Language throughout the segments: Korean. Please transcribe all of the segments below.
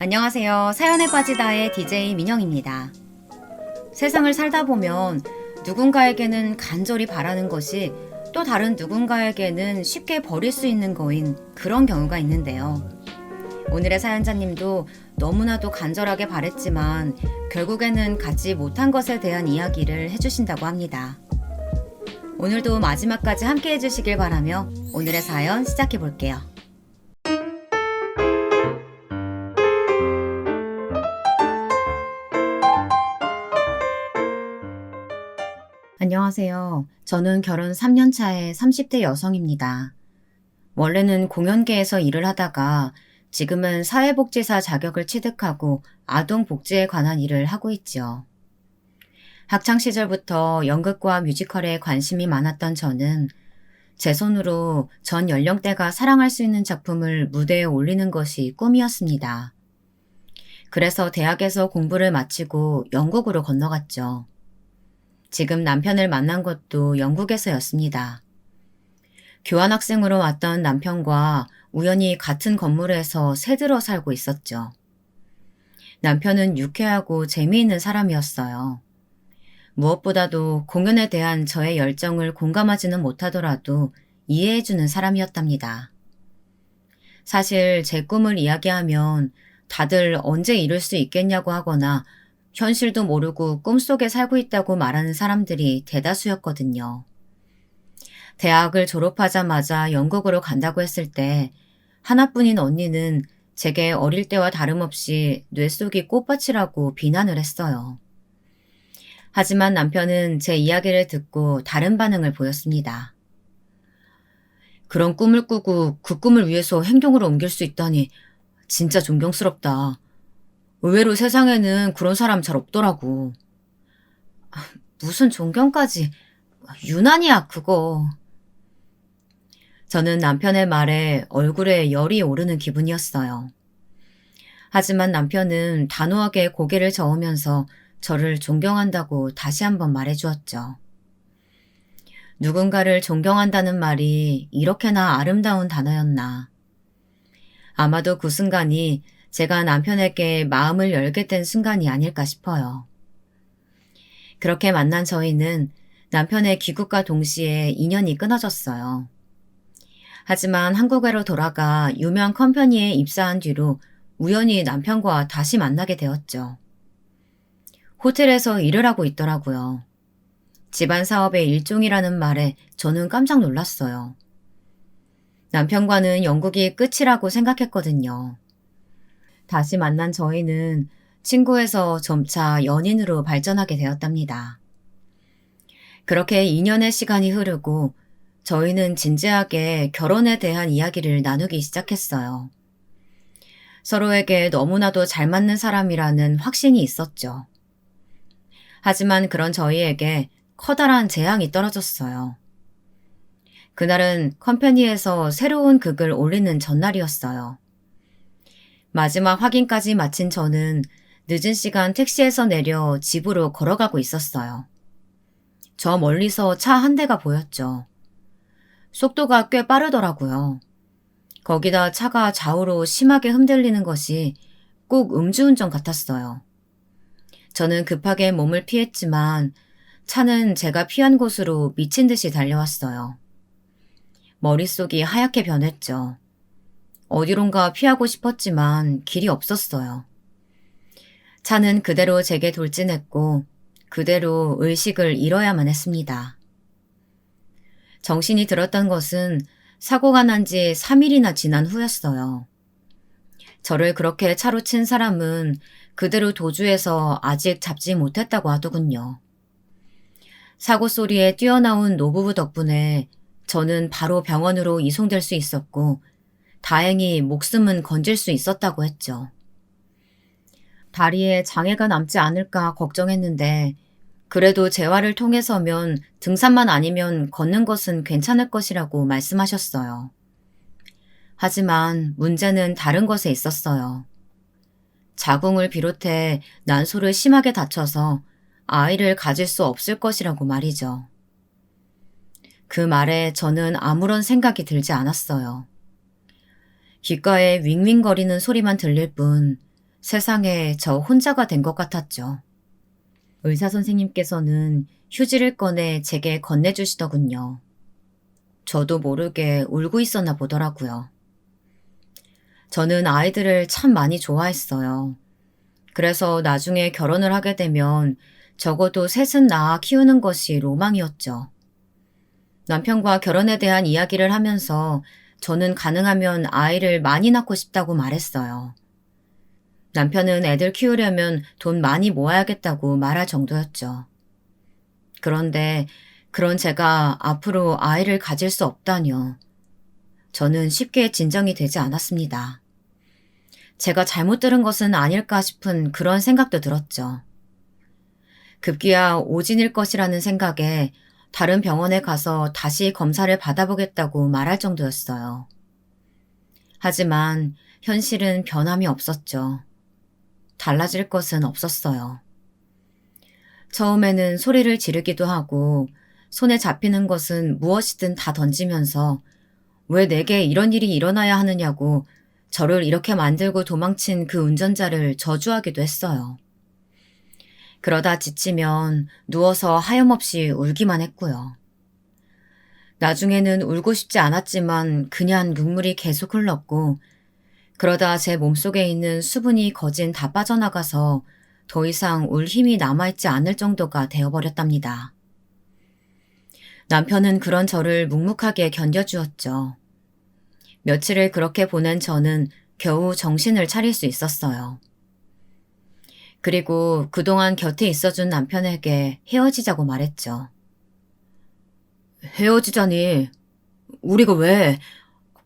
안녕하세요. 사연에 빠지다의 DJ 민영입니다. 세상을 살다 보면 누군가에게는 간절히 바라는 것이 또 다른 누군가에게는 쉽게 버릴 수 있는 거인 그런 경우가 있는데요. 오늘의 사연자님도 너무나도 간절하게 바랬지만 결국에는 갖지 못한 것에 대한 이야기를 해주신다고 합니다. 오늘도 마지막까지 함께 해주시길 바라며 오늘의 사연 시작해 볼게요. 안녕하세요. 저는 결혼 3년 차의 30대 여성입니다. 원래는 공연계에서 일을 하다가 지금은 사회복지사 자격을 취득하고 아동복지에 관한 일을 하고 있죠. 학창시절부터 연극과 뮤지컬에 관심이 많았던 저는 제 손으로 전 연령대가 사랑할 수 있는 작품을 무대에 올리는 것이 꿈이었습니다. 그래서 대학에서 공부를 마치고 영국으로 건너갔죠. 지금 남편을 만난 것도 영국에서였습니다. 교환학생으로 왔던 남편과 우연히 같은 건물에서 새들어 살고 있었죠. 남편은 유쾌하고 재미있는 사람이었어요. 무엇보다도 공연에 대한 저의 열정을 공감하지는 못하더라도 이해해주는 사람이었답니다. 사실 제 꿈을 이야기하면 다들 언제 이룰 수 있겠냐고 하거나 현실도 모르고 꿈속에 살고 있다고 말하는 사람들이 대다수였거든요. 대학을 졸업하자마자 영국으로 간다고 했을 때 하나뿐인 언니는 제게 어릴 때와 다름없이 뇌 속이 꽃밭이라고 비난을 했어요. 하지만 남편은 제 이야기를 듣고 다른 반응을 보였습니다. 그런 꿈을 꾸고 그 꿈을 위해서 행동으로 옮길 수 있다니 진짜 존경스럽다. 의외로 세상에는 그런 사람 잘 없더라고. 무슨 존경까지. 유난이야, 그거. 저는 남편의 말에 얼굴에 열이 오르는 기분이었어요. 하지만 남편은 단호하게 고개를 저으면서 저를 존경한다고 다시 한번 말해주었죠. 누군가를 존경한다는 말이 이렇게나 아름다운 단어였나. 아마도 그 순간이 제가 남편에게 마음을 열게 된 순간이 아닐까 싶어요. 그렇게 만난 저희는 남편의 귀국과 동시에 인연이 끊어졌어요. 하지만 한국으로 돌아가 유명 컴퍼니에 입사한 뒤로 우연히 남편과 다시 만나게 되었죠. 호텔에서 일을 하고 있더라고요. 집안 사업의 일종이라는 말에 저는 깜짝 놀랐어요. 남편과는 영국이 끝이라고 생각했거든요. 다시 만난 저희는 친구에서 점차 연인으로 발전하게 되었답니다. 그렇게 2년의 시간이 흐르고 저희는 진지하게 결혼에 대한 이야기를 나누기 시작했어요. 서로에게 너무나도 잘 맞는 사람이라는 확신이 있었죠. 하지만 그런 저희에게 커다란 재앙이 떨어졌어요. 그날은 컴퍼니에서 새로운 극을 올리는 전날이었어요. 마지막 확인까지 마친 저는 늦은 시간 택시에서 내려 집으로 걸어가고 있었어요. 저 멀리서 차 한 대가 보였죠. 속도가 꽤 빠르더라고요. 거기다 차가 좌우로 심하게 흔들리는 것이 꼭 음주운전 같았어요. 저는 급하게 몸을 피했지만 차는 제가 피한 곳으로 미친 듯이 달려왔어요. 머릿속이 하얗게 변했죠. 어디론가 피하고 싶었지만 길이 없었어요. 차는 그대로 제게 돌진했고 그대로 의식을 잃어야만 했습니다. 정신이 들었던 것은 사고가 난 지 3일이나 지난 후였어요. 저를 그렇게 차로 친 사람은 그대로 도주해서 아직 잡지 못했다고 하더군요. 사고 소리에 뛰어나온 노부부 덕분에 저는 바로 병원으로 이송될 수 있었고 다행히 목숨은 건질 수 있었다고 했죠. 다리에 장애가 남지 않을까 걱정했는데 그래도 재활을 통해서면 등산만 아니면 걷는 것은 괜찮을 것이라고 말씀하셨어요. 하지만 문제는 다른 것에 있었어요. 자궁을 비롯해 난소를 심하게 다쳐서 아이를 가질 수 없을 것이라고 말이죠. 그 말에 저는 아무런 생각이 들지 않았어요. 귓가에 윙윙거리는 소리만 들릴 뿐 세상에 저 혼자가 된 것 같았죠. 의사 선생님께서는 휴지를 꺼내 제게 건네주시더군요. 저도 모르게 울고 있었나 보더라고요. 저는 아이들을 참 많이 좋아했어요. 그래서 나중에 결혼을 하게 되면 적어도 셋은 낳아 키우는 것이 로망이었죠. 남편과 결혼에 대한 이야기를 하면서 저는 가능하면 아이를 많이 낳고 싶다고 말했어요. 남편은 애들 키우려면 돈 많이 모아야겠다고 말할 정도였죠. 그런데 그런 제가 앞으로 아이를 가질 수 없다뇨. 저는 쉽게 진정이 되지 않았습니다. 제가 잘못 들은 것은 아닐까 싶은 그런 생각도 들었죠. 급기야 오진일 것이라는 생각에 다른 병원에 가서 다시 검사를 받아보겠다고 말할 정도였어요. 하지만 현실은 변함이 없었죠. 달라질 것은 없었어요. 처음에는 소리를 지르기도 하고 손에 잡히는 것은 무엇이든 다 던지면서 왜 내게 이런 일이 일어나야 하느냐고 저를 이렇게 만들고 도망친 그 운전자를 저주하기도 했어요. 그러다 지치면 누워서 하염없이 울기만 했고요. 나중에는 울고 싶지 않았지만 그냥 눈물이 계속 흘렀고 그러다 제 몸속에 있는 수분이 거진 다 빠져나가서 더 이상 울 힘이 남아있지 않을 정도가 되어버렸답니다. 남편은 그런 저를 묵묵하게 견뎌주었죠. 며칠을 그렇게 보낸 저는 겨우 정신을 차릴 수 있었어요. 그리고 그동안 곁에 있어준 남편에게 헤어지자고 말했죠. 헤어지자니? 우리가 왜?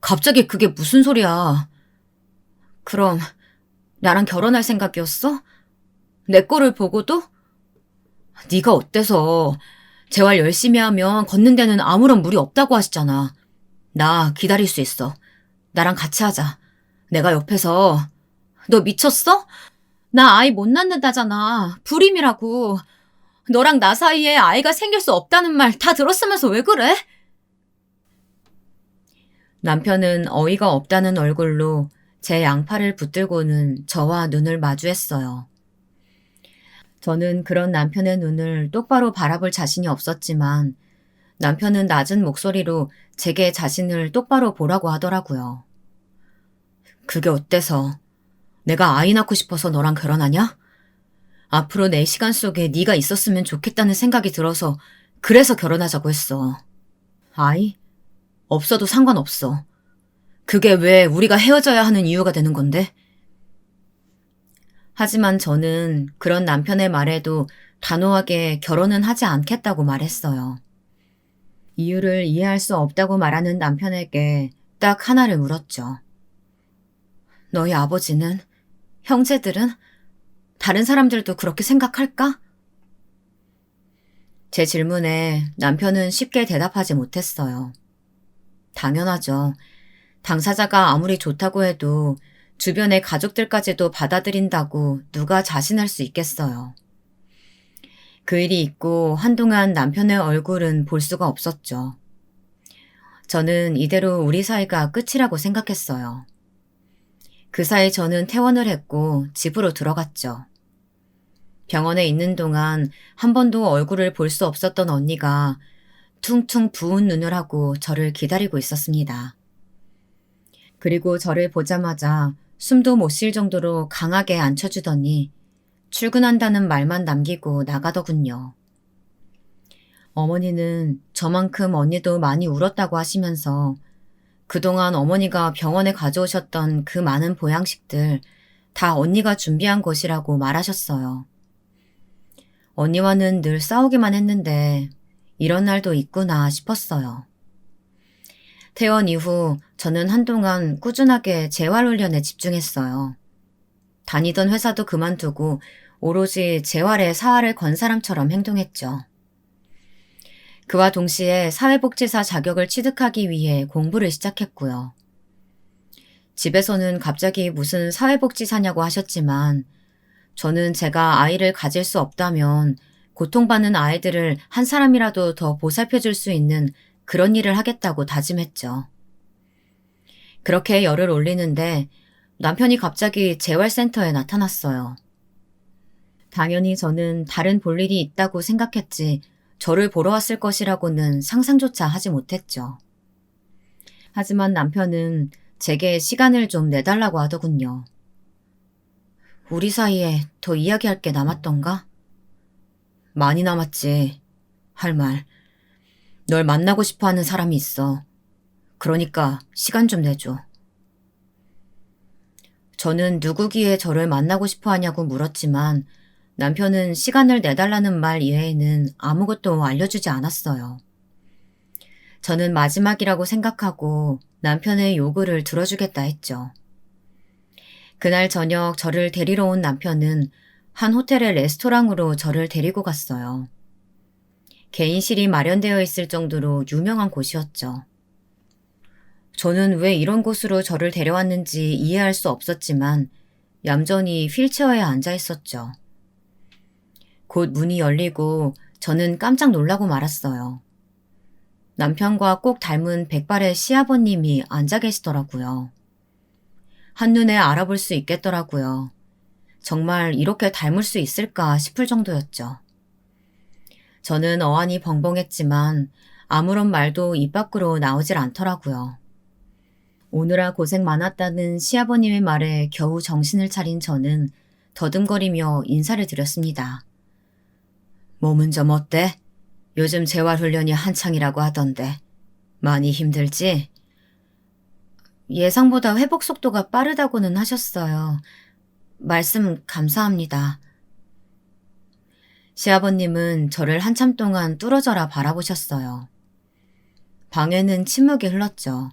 갑자기 그게 무슨 소리야? 그럼 나랑 결혼할 생각이었어? 내 꼴을 보고도? 네가 어때서 재활 열심히 하면 걷는 데는 아무런 무리 없다고 하시잖아. 나 기다릴 수 있어. 나랑 같이 하자. 내가 옆에서. 너 미쳤어? 나 아이 못 낳는다잖아. 불임이라고. 너랑 나 사이에 아이가 생길 수 없다는 말 다 들었으면서 왜 그래? 남편은 어이가 없다는 얼굴로 제 양팔을 붙들고는 저와 눈을 마주했어요. 저는 그런 남편의 눈을 똑바로 바라볼 자신이 없었지만 남편은 낮은 목소리로 제게 자신을 똑바로 보라고 하더라고요. 그게 어때서? 내가 아이 낳고 싶어서 너랑 결혼하냐? 앞으로 내 시간 속에 네가 있었으면 좋겠다는 생각이 들어서 그래서 결혼하자고 했어. 아이? 없어도 상관없어. 그게 왜 우리가 헤어져야 하는 이유가 되는 건데? 하지만 저는 그런 남편의 말에도 단호하게 결혼은 하지 않겠다고 말했어요. 이유를 이해할 수 없다고 말하는 남편에게 딱 하나를 물었죠. 너희 아버지는? 형제들은? 다른 사람들도 그렇게 생각할까? 제 질문에 남편은 쉽게 대답하지 못했어요. 당연하죠. 당사자가 아무리 좋다고 해도 주변의 가족들까지도 받아들인다고 누가 자신할 수 있겠어요. 그 일이 있고 한동안 남편의 얼굴은 볼 수가 없었죠. 저는 이대로 우리 사이가 끝이라고 생각했어요. 그 사이 저는 퇴원을 했고 집으로 들어갔죠. 병원에 있는 동안 한 번도 얼굴을 볼 수 없었던 언니가 퉁퉁 부은 눈을 하고 저를 기다리고 있었습니다. 그리고 저를 보자마자 숨도 못 쉴 정도로 강하게 앉혀주더니 출근한다는 말만 남기고 나가더군요. 어머니는 저만큼 언니도 많이 울었다고 하시면서 그동안 어머니가 병원에 가져오셨던 그 많은 보양식들 다 언니가 준비한 것이라고 말하셨어요. 언니와는 늘 싸우기만 했는데 이런 날도 있구나 싶었어요. 퇴원 이후 저는 한동안 꾸준하게 재활훈련에 집중했어요. 다니던 회사도 그만두고 오로지 재활에 사활을 건 사람처럼 행동했죠. 그와 동시에 사회복지사 자격을 취득하기 위해 공부를 시작했고요. 집에서는 갑자기 무슨 사회복지사냐고 하셨지만 저는 제가 아이를 가질 수 없다면 고통받는 아이들을 한 사람이라도 더 보살펴줄 수 있는 그런 일을 하겠다고 다짐했죠. 그렇게 열을 올리는데 남편이 갑자기 재활센터에 나타났어요. 당연히 저는 다른 볼 일이 있다고 생각했지 저를 보러 왔을 것이라고는 상상조차 하지 못했죠. 하지만 남편은 제게 시간을 좀 내달라고 하더군요. 우리 사이에 더 이야기할 게 남았던가? 많이 남았지. 할 말. 널 만나고 싶어 하는 사람이 있어. 그러니까 시간 좀 내줘. 저는 누구기에 저를 만나고 싶어 하냐고 물었지만 남편은 시간을 내달라는 말 이외에는 아무것도 알려주지 않았어요. 저는 마지막이라고 생각하고 남편의 요구를 들어주겠다 했죠. 그날 저녁 저를 데리러 온 남편은 한 호텔의 레스토랑으로 저를 데리고 갔어요. 개인실이 마련되어 있을 정도로 유명한 곳이었죠. 저는 왜 이런 곳으로 저를 데려왔는지 이해할 수 없었지만 얌전히 휠체어에 앉아 있었죠. 곧 문이 열리고 저는 깜짝 놀라고 말았어요. 남편과 꼭 닮은 백발의 시아버님이 앉아 계시더라고요. 한눈에 알아볼 수 있겠더라고요. 정말 이렇게 닮을 수 있을까 싶을 정도였죠. 저는 어안이 벙벙했지만 아무런 말도 입 밖으로 나오질 않더라고요. 오느라 고생 많았다는 시아버님의 말에 겨우 정신을 차린 저는 더듬거리며 인사를 드렸습니다. 몸은 좀 어때? 요즘 재활훈련이 한창이라고 하던데 많이 힘들지? 예상보다 회복 속도가 빠르다고는 하셨어요. 말씀 감사합니다. 시아버님은 저를 한참 동안 뚫어져라 바라보셨어요. 방에는 침묵이 흘렀죠.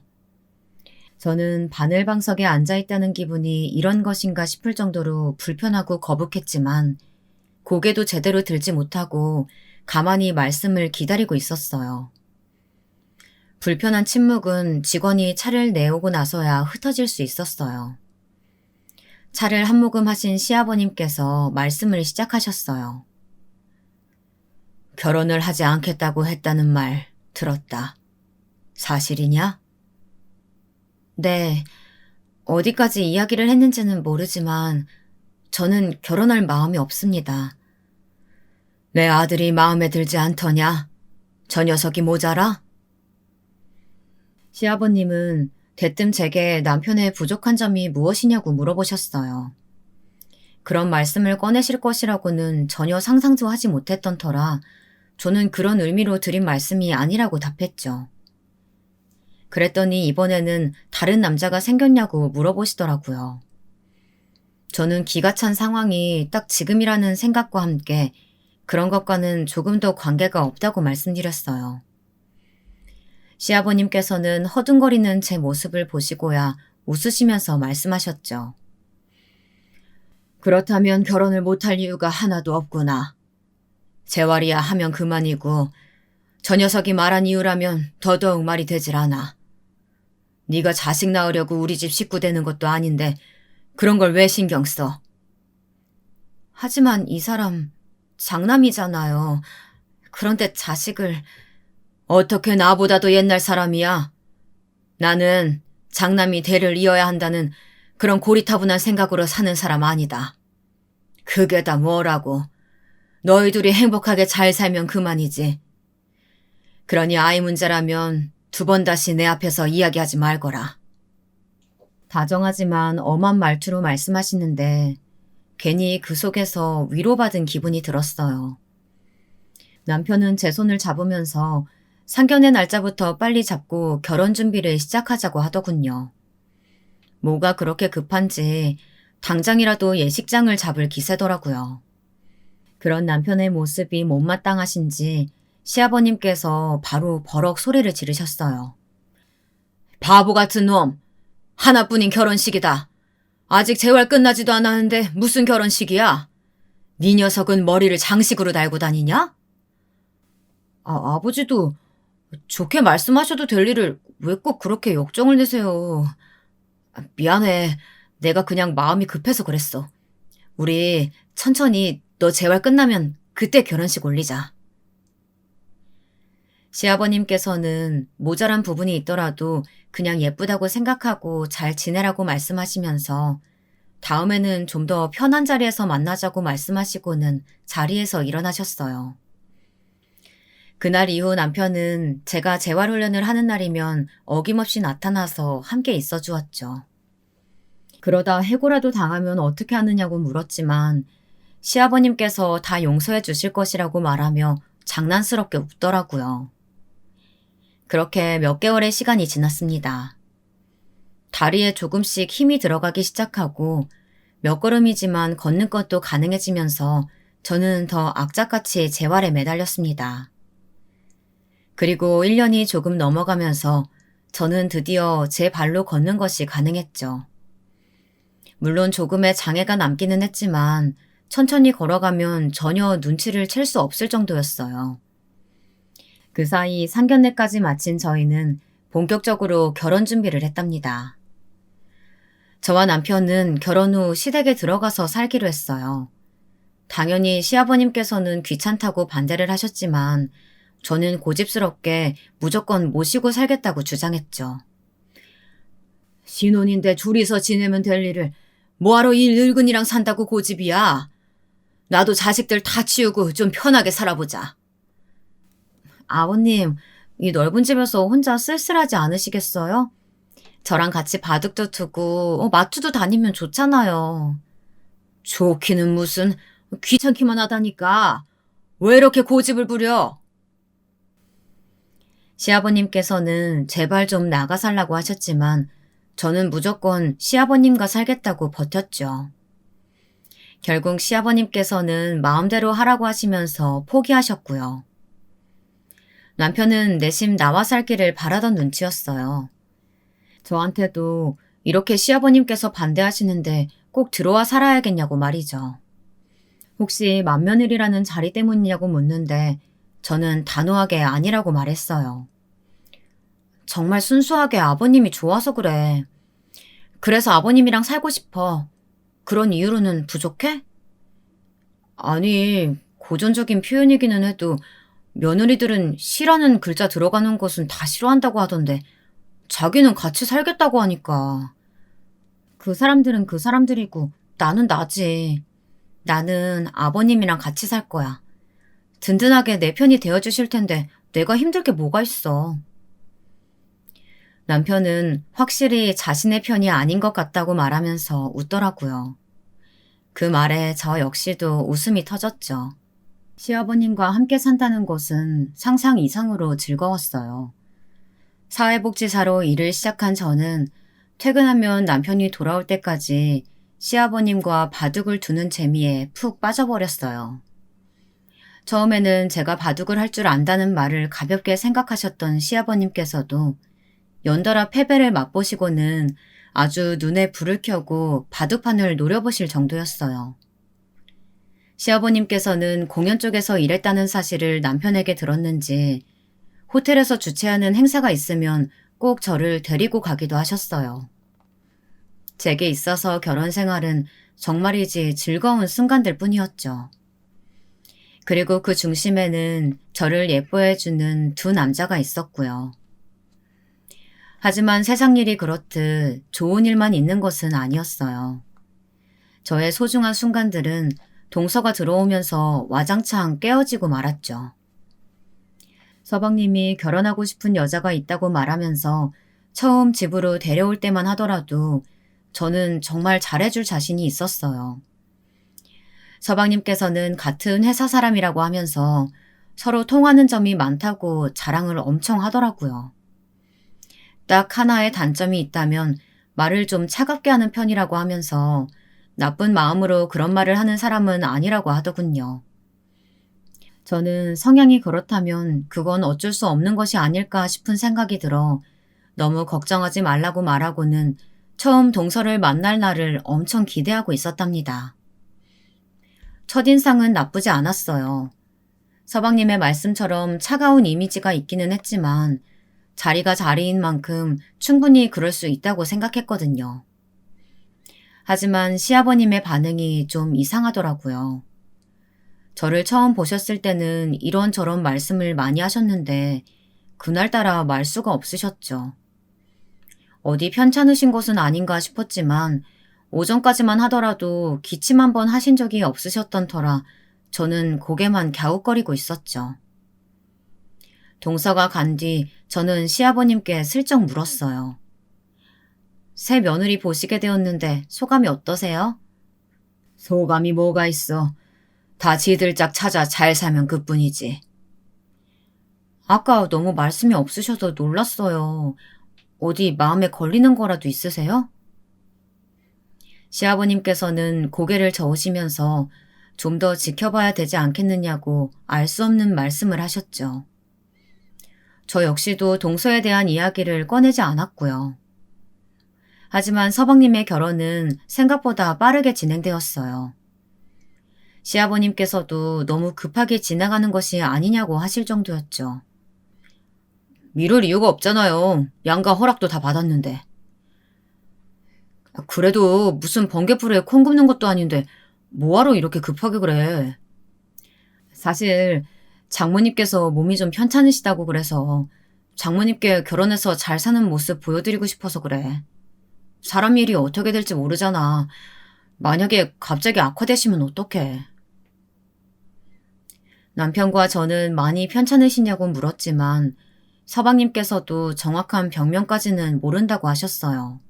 저는 바늘방석에 앉아있다는 기분이 이런 것인가 싶을 정도로 불편하고 거북했지만 고개도 제대로 들지 못하고 가만히 말씀을 기다리고 있었어요. 불편한 침묵은 직원이 차를 내오고 나서야 흩어질 수 있었어요. 차를 한 모금 하신 시아버님께서 말씀을 시작하셨어요. 결혼을 하지 않겠다고 했다는 말 들었다. 사실이냐? 네, 어디까지 이야기를 했는지는 모르지만 저는 결혼할 마음이 없습니다. 내 아들이 마음에 들지 않더냐? 저 녀석이 모자라? 시아버님은 대뜸 제게 남편의 부족한 점이 무엇이냐고 물어보셨어요. 그런 말씀을 꺼내실 것이라고는 전혀 상상도 하지 못했던 터라 저는 그런 의미로 드린 말씀이 아니라고 답했죠. 그랬더니 이번에는 다른 남자가 생겼냐고 물어보시더라고요. 저는 기가 찬 상황이 딱 지금이라는 생각과 함께 그런 것과는 조금도 관계가 없다고 말씀드렸어요. 시아버님께서는 허둥거리는 제 모습을 보시고야 웃으시면서 말씀하셨죠. 그렇다면 결혼을 못할 이유가 하나도 없구나. 재활이야 하면 그만이고 저 녀석이 말한 이유라면 더더욱 말이 되질 않아. 네가 자식 낳으려고 우리 집 식구 되는 것도 아닌데 그런 걸 왜 신경 써? 하지만 이 사람 장남이잖아요. 그런데 자식을... 어떻게 나보다도 옛날 사람이야? 나는 장남이 대를 이어야 한다는 그런 고리타분한 생각으로 사는 사람 아니다. 그게 다 뭐라고. 너희 둘이 행복하게 잘 살면 그만이지. 그러니 아이 문제라면 두 번 다시 내 앞에서 이야기하지 말거라. 다정하지만 엄한 말투로 말씀하시는데 괜히 그 속에서 위로받은 기분이 들었어요. 남편은 제 손을 잡으면서 상견례 날짜부터 빨리 잡고 결혼 준비를 시작하자고 하더군요. 뭐가 그렇게 급한지 당장이라도 예식장을 잡을 기세더라고요. 그런 남편의 모습이 못마땅하신지 시아버님께서 바로 버럭 소리를 지르셨어요. 바보 같은 놈! 하나뿐인 결혼식이다. 아직 재활 끝나지도 않았는데 무슨 결혼식이야? 네 녀석은 머리를 장식으로 달고 다니냐? 아버지도 좋게 말씀하셔도 될 일을 왜 꼭 그렇게 역정을 내세요. 미안해. 내가 그냥 마음이 급해서 그랬어. 우리 천천히 너 재활 끝나면 그때 결혼식 올리자. 시아버님께서는 모자란 부분이 있더라도 그냥 예쁘다고 생각하고 잘 지내라고 말씀하시면서 다음에는 좀 더 편한 자리에서 만나자고 말씀하시고는 자리에서 일어나셨어요. 그날 이후 남편은 제가 재활훈련을 하는 날이면 어김없이 나타나서 함께 있어 주었죠. 그러다 해고라도 당하면 어떻게 하느냐고 물었지만 시아버님께서 다 용서해 주실 것이라고 말하며 장난스럽게 웃더라고요. 그렇게 몇 개월의 시간이 지났습니다. 다리에 조금씩 힘이 들어가기 시작하고 몇 걸음이지만 걷는 것도 가능해지면서 저는 더 악착같이 재활에 매달렸습니다. 그리고 1년이 조금 넘어가면서 저는 드디어 제 발로 걷는 것이 가능했죠. 물론 조금의 장애가 남기는 했지만 천천히 걸어가면 전혀 눈치를 챌 수 없을 정도였어요. 그 사이 상견례까지 마친 저희는 본격적으로 결혼 준비를 했답니다. 저와 남편은 결혼 후 시댁에 들어가서 살기로 했어요. 당연히 시아버님께서는 귀찮다고 반대를 하셨지만 저는 고집스럽게 무조건 모시고 살겠다고 주장했죠. 신혼인데 둘이서 지내면 될 일을 뭐하러 이 늙은이랑 산다고 고집이야. 나도 자식들 다 치우고 좀 편하게 살아보자. 아버님, 이 넓은 집에서 혼자 쓸쓸하지 않으시겠어요? 저랑 같이 바둑도 두고 마트도 다니면 좋잖아요. 좋기는 무슨 귀찮기만 하다니까. 왜 이렇게 고집을 부려? 시아버님께서는 제발 좀 나가 살라고 하셨지만 저는 무조건 시아버님과 살겠다고 버텼죠. 결국 시아버님께서는 마음대로 하라고 하시면서 포기하셨고요. 남편은 내심 나와 살기를 바라던 눈치였어요. 저한테도 이렇게 시아버님께서 반대하시는데 꼭 들어와 살아야겠냐고 말이죠. 혹시 맏며느리라는 자리 때문이냐고 묻는데 저는 단호하게 아니라고 말했어요. 정말 순수하게 아버님이 좋아서 그래. 그래서 아버님이랑 살고 싶어. 그런 이유로는 부족해? 아니, 고전적인 표현이기는 해도 며느리들은 시라는 글자 들어가는 것은 다 싫어한다고 하던데 자기는 같이 살겠다고 하니까. 그 사람들은 그 사람들이고 나는 나지. 나는 아버님이랑 같이 살 거야. 든든하게 내 편이 되어주실 텐데 내가 힘들 게 뭐가 있어. 남편은 확실히 자신의 편이 아닌 것 같다고 말하면서 웃더라고요. 그 말에 저 역시도 웃음이 터졌죠. 시아버님과 함께 산다는 것은 상상 이상으로 즐거웠어요. 사회복지사로 일을 시작한 저는 퇴근하면 남편이 돌아올 때까지 시아버님과 바둑을 두는 재미에 푹 빠져버렸어요. 처음에는 제가 바둑을 할 줄 안다는 말을 가볍게 생각하셨던 시아버님께서도 연달아 패배를 맛보시고는 아주 눈에 불을 켜고 바둑판을 노려보실 정도였어요. 시아버님께서는 공연 쪽에서 일했다는 사실을 남편에게 들었는지 호텔에서 주최하는 행사가 있으면 꼭 저를 데리고 가기도 하셨어요. 제게 있어서 결혼 생활은 정말이지 즐거운 순간들 뿐이었죠. 그리고 그 중심에는 저를 예뻐해주는 두 남자가 있었고요. 하지만 세상 일이 그렇듯 좋은 일만 있는 것은 아니었어요. 저의 소중한 순간들은 동서가 들어오면서 와장창 깨어지고 말았죠. 서방님이 결혼하고 싶은 여자가 있다고 말하면서 처음 집으로 데려올 때만 하더라도 저는 정말 잘해줄 자신이 있었어요. 서방님께서는 같은 회사 사람이라고 하면서 서로 통하는 점이 많다고 자랑을 엄청 하더라고요. 딱 하나의 단점이 있다면 말을 좀 차갑게 하는 편이라고 하면서 나쁜 마음으로 그런 말을 하는 사람은 아니라고 하더군요. 저는 성향이 그렇다면 그건 어쩔 수 없는 것이 아닐까 싶은 생각이 들어 너무 걱정하지 말라고 말하고는 처음 동서를 만날 날을 엄청 기대하고 있었답니다. 첫인상은 나쁘지 않았어요. 서방님의 말씀처럼 차가운 이미지가 있기는 했지만 자리가 자리인 만큼 충분히 그럴 수 있다고 생각했거든요. 하지만 시아버님의 반응이 좀 이상하더라고요. 저를 처음 보셨을 때는 이런저런 말씀을 많이 하셨는데 그날따라 말수가 없으셨죠. 어디 편찮으신 것은 아닌가 싶었지만 오전까지만 하더라도 기침 한 번 하신 적이 없으셨던 터라 저는 고개만 갸웃거리고 있었죠. 동서가 간 뒤 저는 시아버님께 슬쩍 물었어요. 새 며느리 보시게 되었는데 소감이 어떠세요? 소감이 뭐가 있어. 다 지들 짝 찾아 잘 살면 그뿐이지. 아까 너무 말씀이 없으셔서 놀랐어요. 어디 마음에 걸리는 거라도 있으세요? 시아버님께서는 고개를 저으시면서 좀 더 지켜봐야 되지 않겠느냐고 알 수 없는 말씀을 하셨죠. 저 역시도 동서에 대한 이야기를 꺼내지 않았고요. 하지만 서방님의 결혼은 생각보다 빠르게 진행되었어요. 시아버님께서도 너무 급하게 지나가는 것이 아니냐고 하실 정도였죠. 미룰 이유가 없잖아요. 양가 허락도 다 받았는데. 그래도 무슨 번개불에 콩 굽는 것도 아닌데 뭐하러 이렇게 급하게 그래. 사실 장모님께서 몸이 좀 편찮으시다고 그래서 장모님께 결혼해서 잘 사는 모습 보여드리고 싶어서 그래. 사람 일이 어떻게 될지 모르잖아. 만약에 갑자기 악화되시면 어떡해. 남편과 저는 많이 편찮으시냐고 물었지만 서방님께서도 정확한 병명까지는 모른다고 하셨어요.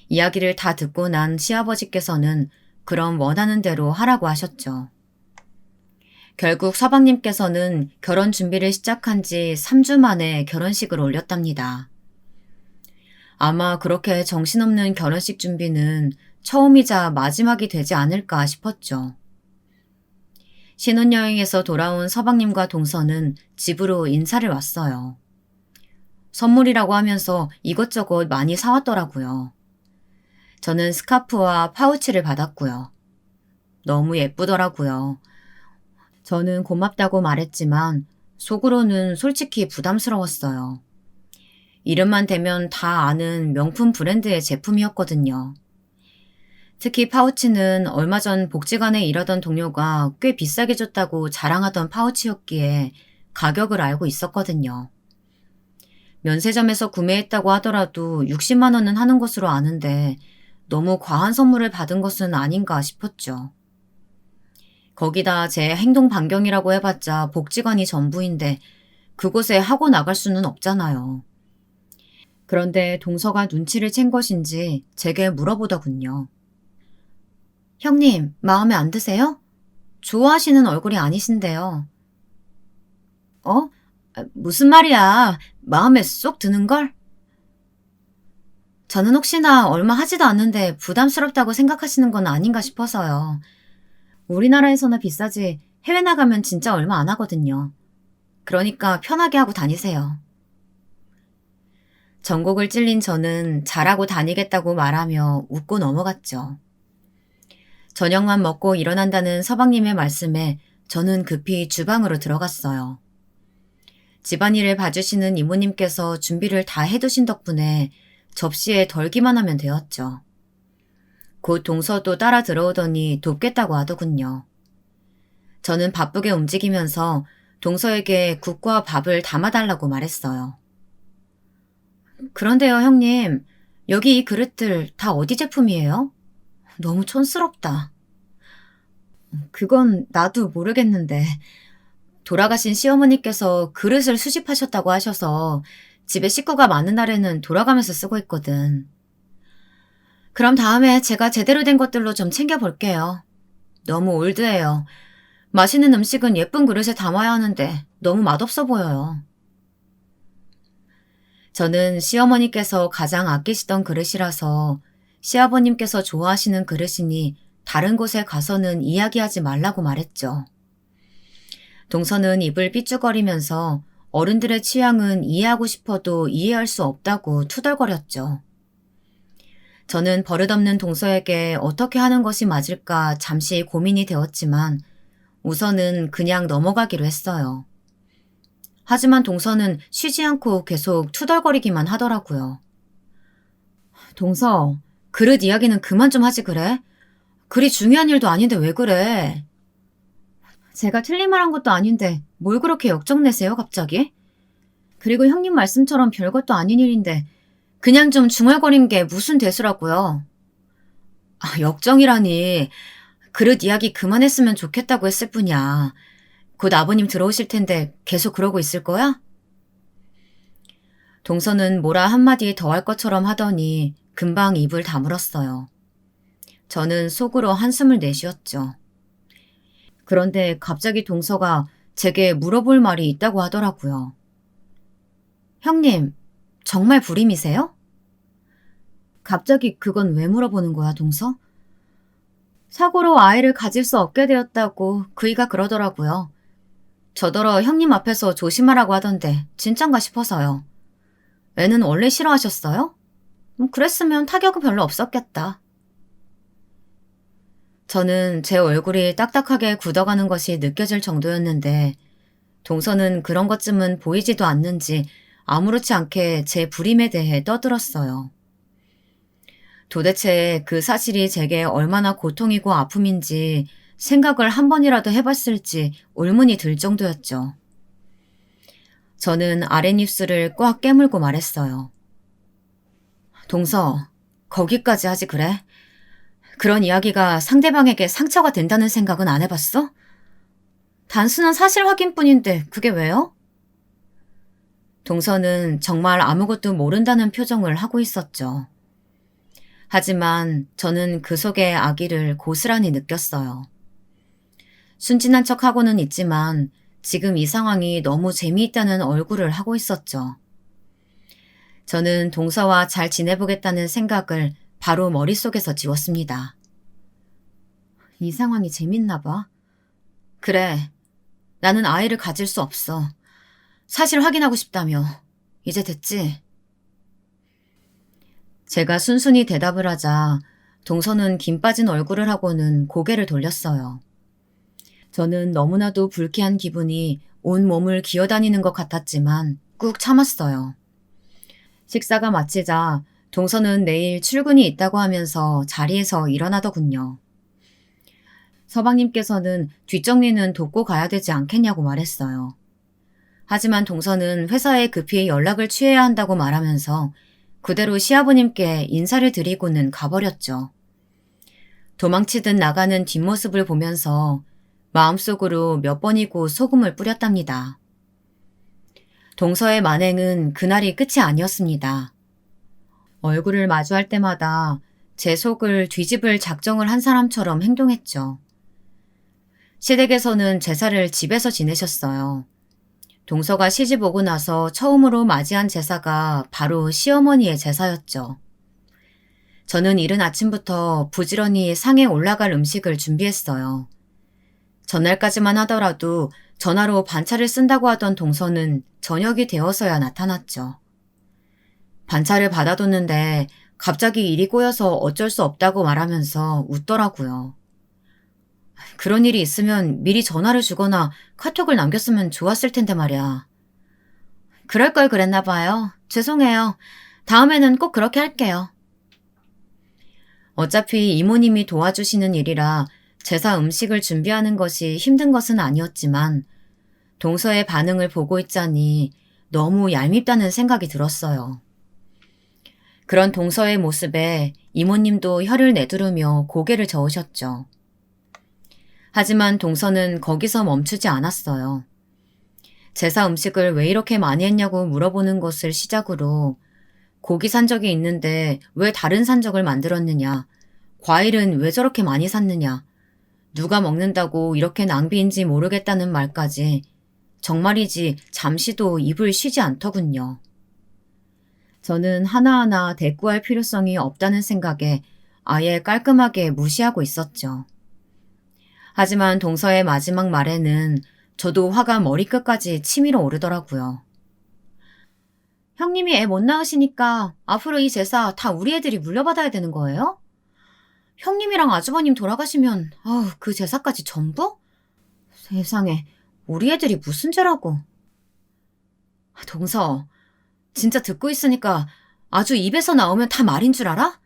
이야기를 다 듣고 난 시아버지께서는 그럼 원하는 대로 하라고 하셨죠. 결국 서방님께서는 결혼 준비를 시작한 지 3주 만에 결혼식을 올렸답니다. 아마 그렇게 정신없는 결혼식 준비는 처음이자 마지막이 되지 않을까 싶었죠. 신혼여행에서 돌아온 서방님과 동서는 집으로 인사를 왔어요. 선물이라고 하면서 이것저것 많이 사왔더라고요. 저는 스카프와 파우치를 받았고요. 너무 예쁘더라고요. 저는 고맙다고 말했지만 속으로는 솔직히 부담스러웠어요. 이름만 대면 다 아는 명품 브랜드의 제품이었거든요. 특히 파우치는 얼마 전 복지관에 일하던 동료가 꽤 비싸게 줬다고 자랑하던 파우치였기에 가격을 알고 있었거든요. 면세점에서 구매했다고 하더라도 60만 원은 하는 것으로 아는데 너무 과한 선물을 받은 것은 아닌가 싶었죠. 거기다 제 행동 반경이라고 해봤자 복지관이 전부인데 그곳에 하고 나갈 수는 없잖아요. 그런데 동서가 눈치를 챈 것인지 제게 물어보더군요. 형님, 마음에 안 드세요? 좋아하시는 얼굴이 아니신데요. 어? 무슨 말이야. 마음에 쏙 드는걸? 저는 혹시나 얼마 하지도 않는데 부담스럽다고 생각하시는 건 아닌가 싶어서요. 우리나라에서나 비싸지 해외 나가면 진짜 얼마 안 하거든요. 그러니까 편하게 하고 다니세요. 전곡을 찔린 저는 잘하고 다니겠다고 말하며 웃고 넘어갔죠. 저녁만 먹고 일어난다는 서방님의 말씀에 저는 급히 주방으로 들어갔어요. 집안일을 봐주시는 이모님께서 준비를 다 해두신 덕분에 접시에 덜기만 하면 되었죠. 곧 동서도 따라 들어오더니 돕겠다고 하더군요. 저는 바쁘게 움직이면서 동서에게 국과 밥을 담아달라고 말했어요. 그런데요, 형님. 여기 이 그릇들 다 어디 제품이에요? 너무 촌스럽다. 그건 나도 모르겠는데 돌아가신 시어머니께서 그릇을 수집하셨다고 하셔서 집에 식구가 많은 날에는 돌아가면서 쓰고 있거든. 그럼 다음에 제가 제대로 된 것들로 좀 챙겨볼게요. 너무 올드해요. 맛있는 음식은 예쁜 그릇에 담아야 하는데 너무 맛없어 보여요. 저는 시어머니께서 가장 아끼시던 그릇이라서 시아버님께서 좋아하시는 그릇이니 다른 곳에 가서는 이야기하지 말라고 말했죠. 동서는 입을 삐죽거리면서 어른들의 취향은 이해하고 싶어도 이해할 수 없다고 투덜거렸죠. 저는 버릇없는 동서에게 어떻게 하는 것이 맞을까 잠시 고민이 되었지만 우선은 그냥 넘어가기로 했어요. 하지만 동서는 쉬지 않고 계속 투덜거리기만 하더라고요. 동서, 그릇 이야기는 그만 좀 하지 그래? 그리 중요한 일도 아닌데 왜 그래? 제가 틀린 말 한 것도 아닌데 뭘 그렇게 역정내세요 갑자기? 그리고 형님 말씀처럼 별것도 아닌 일인데 그냥 좀 중얼거린 게 무슨 대수라고요. 아, 역정이라니. 그릇 이야기 그만했으면 좋겠다고 했을 뿐이야. 곧 아버님 들어오실 텐데 계속 그러고 있을 거야? 동서는 뭐라 한마디 더 할 것처럼 하더니 금방 입을 다물었어요. 저는 속으로 한숨을 내쉬었죠. 그런데 갑자기 동서가 제게 물어볼 말이 있다고 하더라고요. 형님, 정말 불임이세요? 갑자기 그건 왜 물어보는 거야, 동서? 사고로 아이를 가질 수 없게 되었다고 그이가 그러더라고요. 저더러 형님 앞에서 조심하라고 하던데 진짠가 싶어서요. 애는 원래 싫어하셨어요? 그랬으면 타격은 별로 없었겠다. 저는 제 얼굴이 딱딱하게 굳어가는 것이 느껴질 정도였는데 동서는 그런 것쯤은 보이지도 않는지 아무렇지 않게 제 불임에 대해 떠들었어요. 도대체 그 사실이 제게 얼마나 고통이고 아픔인지 생각을 한 번이라도 해봤을지 의문이 들 정도였죠. 저는 아랫입술을 꽉 깨물고 말했어요. 동서, 거기까지 하지 그래? 그런 이야기가 상대방에게 상처가 된다는 생각은 안 해봤어? 단순한 사실 확인뿐인데 그게 왜요? 동서는 정말 아무것도 모른다는 표정을 하고 있었죠. 하지만 저는 그 속의 악의를 고스란히 느꼈어요. 순진한 척하고는 있지만 지금 이 상황이 너무 재미있다는 얼굴을 하고 있었죠. 저는 동서와 잘 지내보겠다는 생각을 바로 머릿속에서 지웠습니다. 이 상황이 재밌나 봐. 그래, 나는 아이를 가질 수 없어. 사실 확인하고 싶다며. 이제 됐지? 제가 순순히 대답을 하자 동서는 김 빠진 얼굴을 하고는 고개를 돌렸어요. 저는 너무나도 불쾌한 기분이 온 몸을 기어다니는 것 같았지만 꾹 참았어요. 식사가 마치자 동서는 내일 출근이 있다고 하면서 자리에서 일어나더군요. 서방님께서는 뒷정리는 돕고 가야 되지 않겠냐고 말했어요. 하지만 동서는 회사에 급히 연락을 취해야 한다고 말하면서 그대로 시아버님께 인사를 드리고는 가버렸죠. 도망치듯 나가는 뒷모습을 보면서 마음속으로 몇 번이고 소금을 뿌렸답니다. 동서의 만행은 그날이 끝이 아니었습니다. 얼굴을 마주할 때마다 제 속을 뒤집을 작정을 한 사람처럼 행동했죠. 시댁에서는 제사를 집에서 지내셨어요. 동서가 시집 오고 나서 처음으로 맞이한 제사가 바로 시어머니의 제사였죠. 저는 이른 아침부터 부지런히 상에 올라갈 음식을 준비했어요. 전날까지만 하더라도 전화로 반차를 쓴다고 하던 동서는 저녁이 되어서야 나타났죠. 반차를 받아뒀는데 갑자기 일이 꼬여서 어쩔 수 없다고 말하면서 웃더라고요. 그런 일이 있으면 미리 전화를 주거나 카톡을 남겼으면 좋았을 텐데 말이야. 그럴 걸 그랬나 봐요. 죄송해요. 다음에는 꼭 그렇게 할게요. 어차피 이모님이 도와주시는 일이라 제사 음식을 준비하는 것이 힘든 것은 아니었지만 동서의 반응을 보고 있자니 너무 얄밉다는 생각이 들었어요. 그런 동서의 모습에 이모님도 혀를 내두르며 고개를 저으셨죠. 하지만 동서는 거기서 멈추지 않았어요. 제사 음식을 왜 이렇게 많이 했냐고 물어보는 것을 시작으로 고기 산 적이 있는데 왜 다른 산적을 만들었느냐, 과일은 왜 저렇게 많이 샀느냐, 누가 먹는다고 이렇게 낭비인지 모르겠다는 말까지 정말이지 잠시도 입을 쉬지 않더군요. 저는 하나하나 대꾸할 필요성이 없다는 생각에 아예 깔끔하게 무시하고 있었죠. 하지만 동서의 마지막 말에는 저도 화가 머리끝까지 치밀어 오르더라고요. 형님이 애 못 낳으시니까 앞으로 이 제사 다 우리 애들이 물려받아야 되는 거예요? 형님이랑 아주버님 돌아가시면 그 제사까지 전부? 세상에, 우리 애들이 무슨 죄라고. 동서, 진짜 듣고 있으니까 아주 입에서 나오면 다 말인 줄 알아?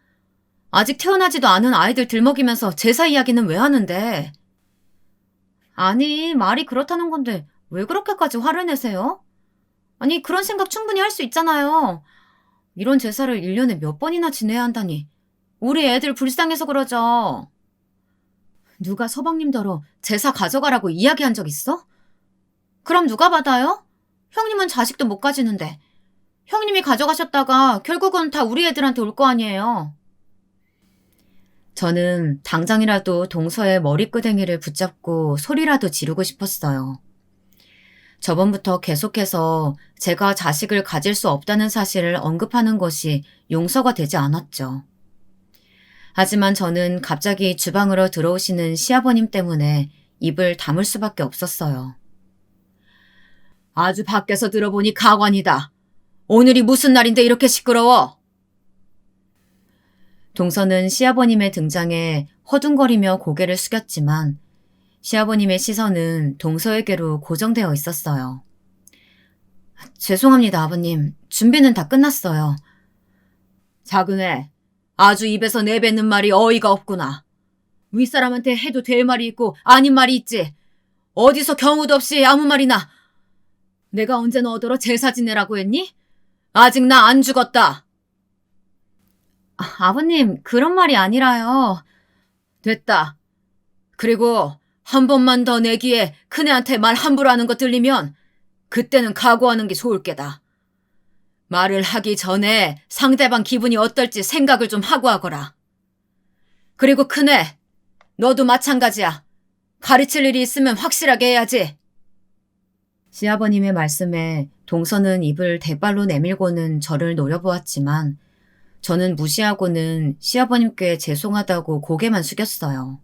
아직 태어나지도 않은 아이들 들먹이면서 제사 이야기는 왜 하는데? 아니, 말이 그렇다는 건데 왜 그렇게까지 화를 내세요? 아니, 그런 생각 충분히 할 수 있잖아요. 이런 제사를 1년에 몇 번이나 지내야 한다니. 우리 애들 불쌍해서 그러죠. 누가 서방님더러 제사 가져가라고 이야기한 적 있어? 그럼 누가 받아요? 형님은 자식도 못 가지는데. 형님이 가져가셨다가 결국은 다 우리 애들한테 올 거 아니에요. 저는 당장이라도 동서의 머리끄댕이를 붙잡고 소리라도 지르고 싶었어요. 저번부터 계속해서 제가 자식을 가질 수 없다는 사실을 언급하는 것이 용서가 되지 않았죠. 하지만 저는 갑자기 주방으로 들어오시는 시아버님 때문에 입을 다물 수밖에 없었어요. 아주 밖에서 들어보니 가관이다. 오늘이 무슨 날인데 이렇게 시끄러워? 동서는 시아버님의 등장에 허둥거리며 고개를 숙였지만 시아버님의 시선은 동서에게로 고정되어 있었어요. 죄송합니다, 아버님. 준비는 다 끝났어요. 작은 애, 아주 입에서 내뱉는 말이 어이가 없구나. 윗사람한테 해도 될 말이 있고 아닌 말이 있지. 어디서 경우도 없이 아무 말이나. 내가 언제 너더러 제사 지내라고 했니? 아직 나 안 죽었다. 아버님, 그런 말이 아니라요. 됐다. 그리고 한 번만 더 내기에 큰애한테 말 함부로 하는 거 들리면 그때는 각오하는 게 좋을 게다. 말을 하기 전에 상대방 기분이 어떨지 생각을 좀 하고 하거라. 그리고 큰애, 너도 마찬가지야. 가르칠 일이 있으면 확실하게 해야지. 시아버님의 말씀에 동서는 입을 대발로 내밀고는 저를 노려보았지만 저는 무시하고는 시아버님께 죄송하다고 고개만 숙였어요.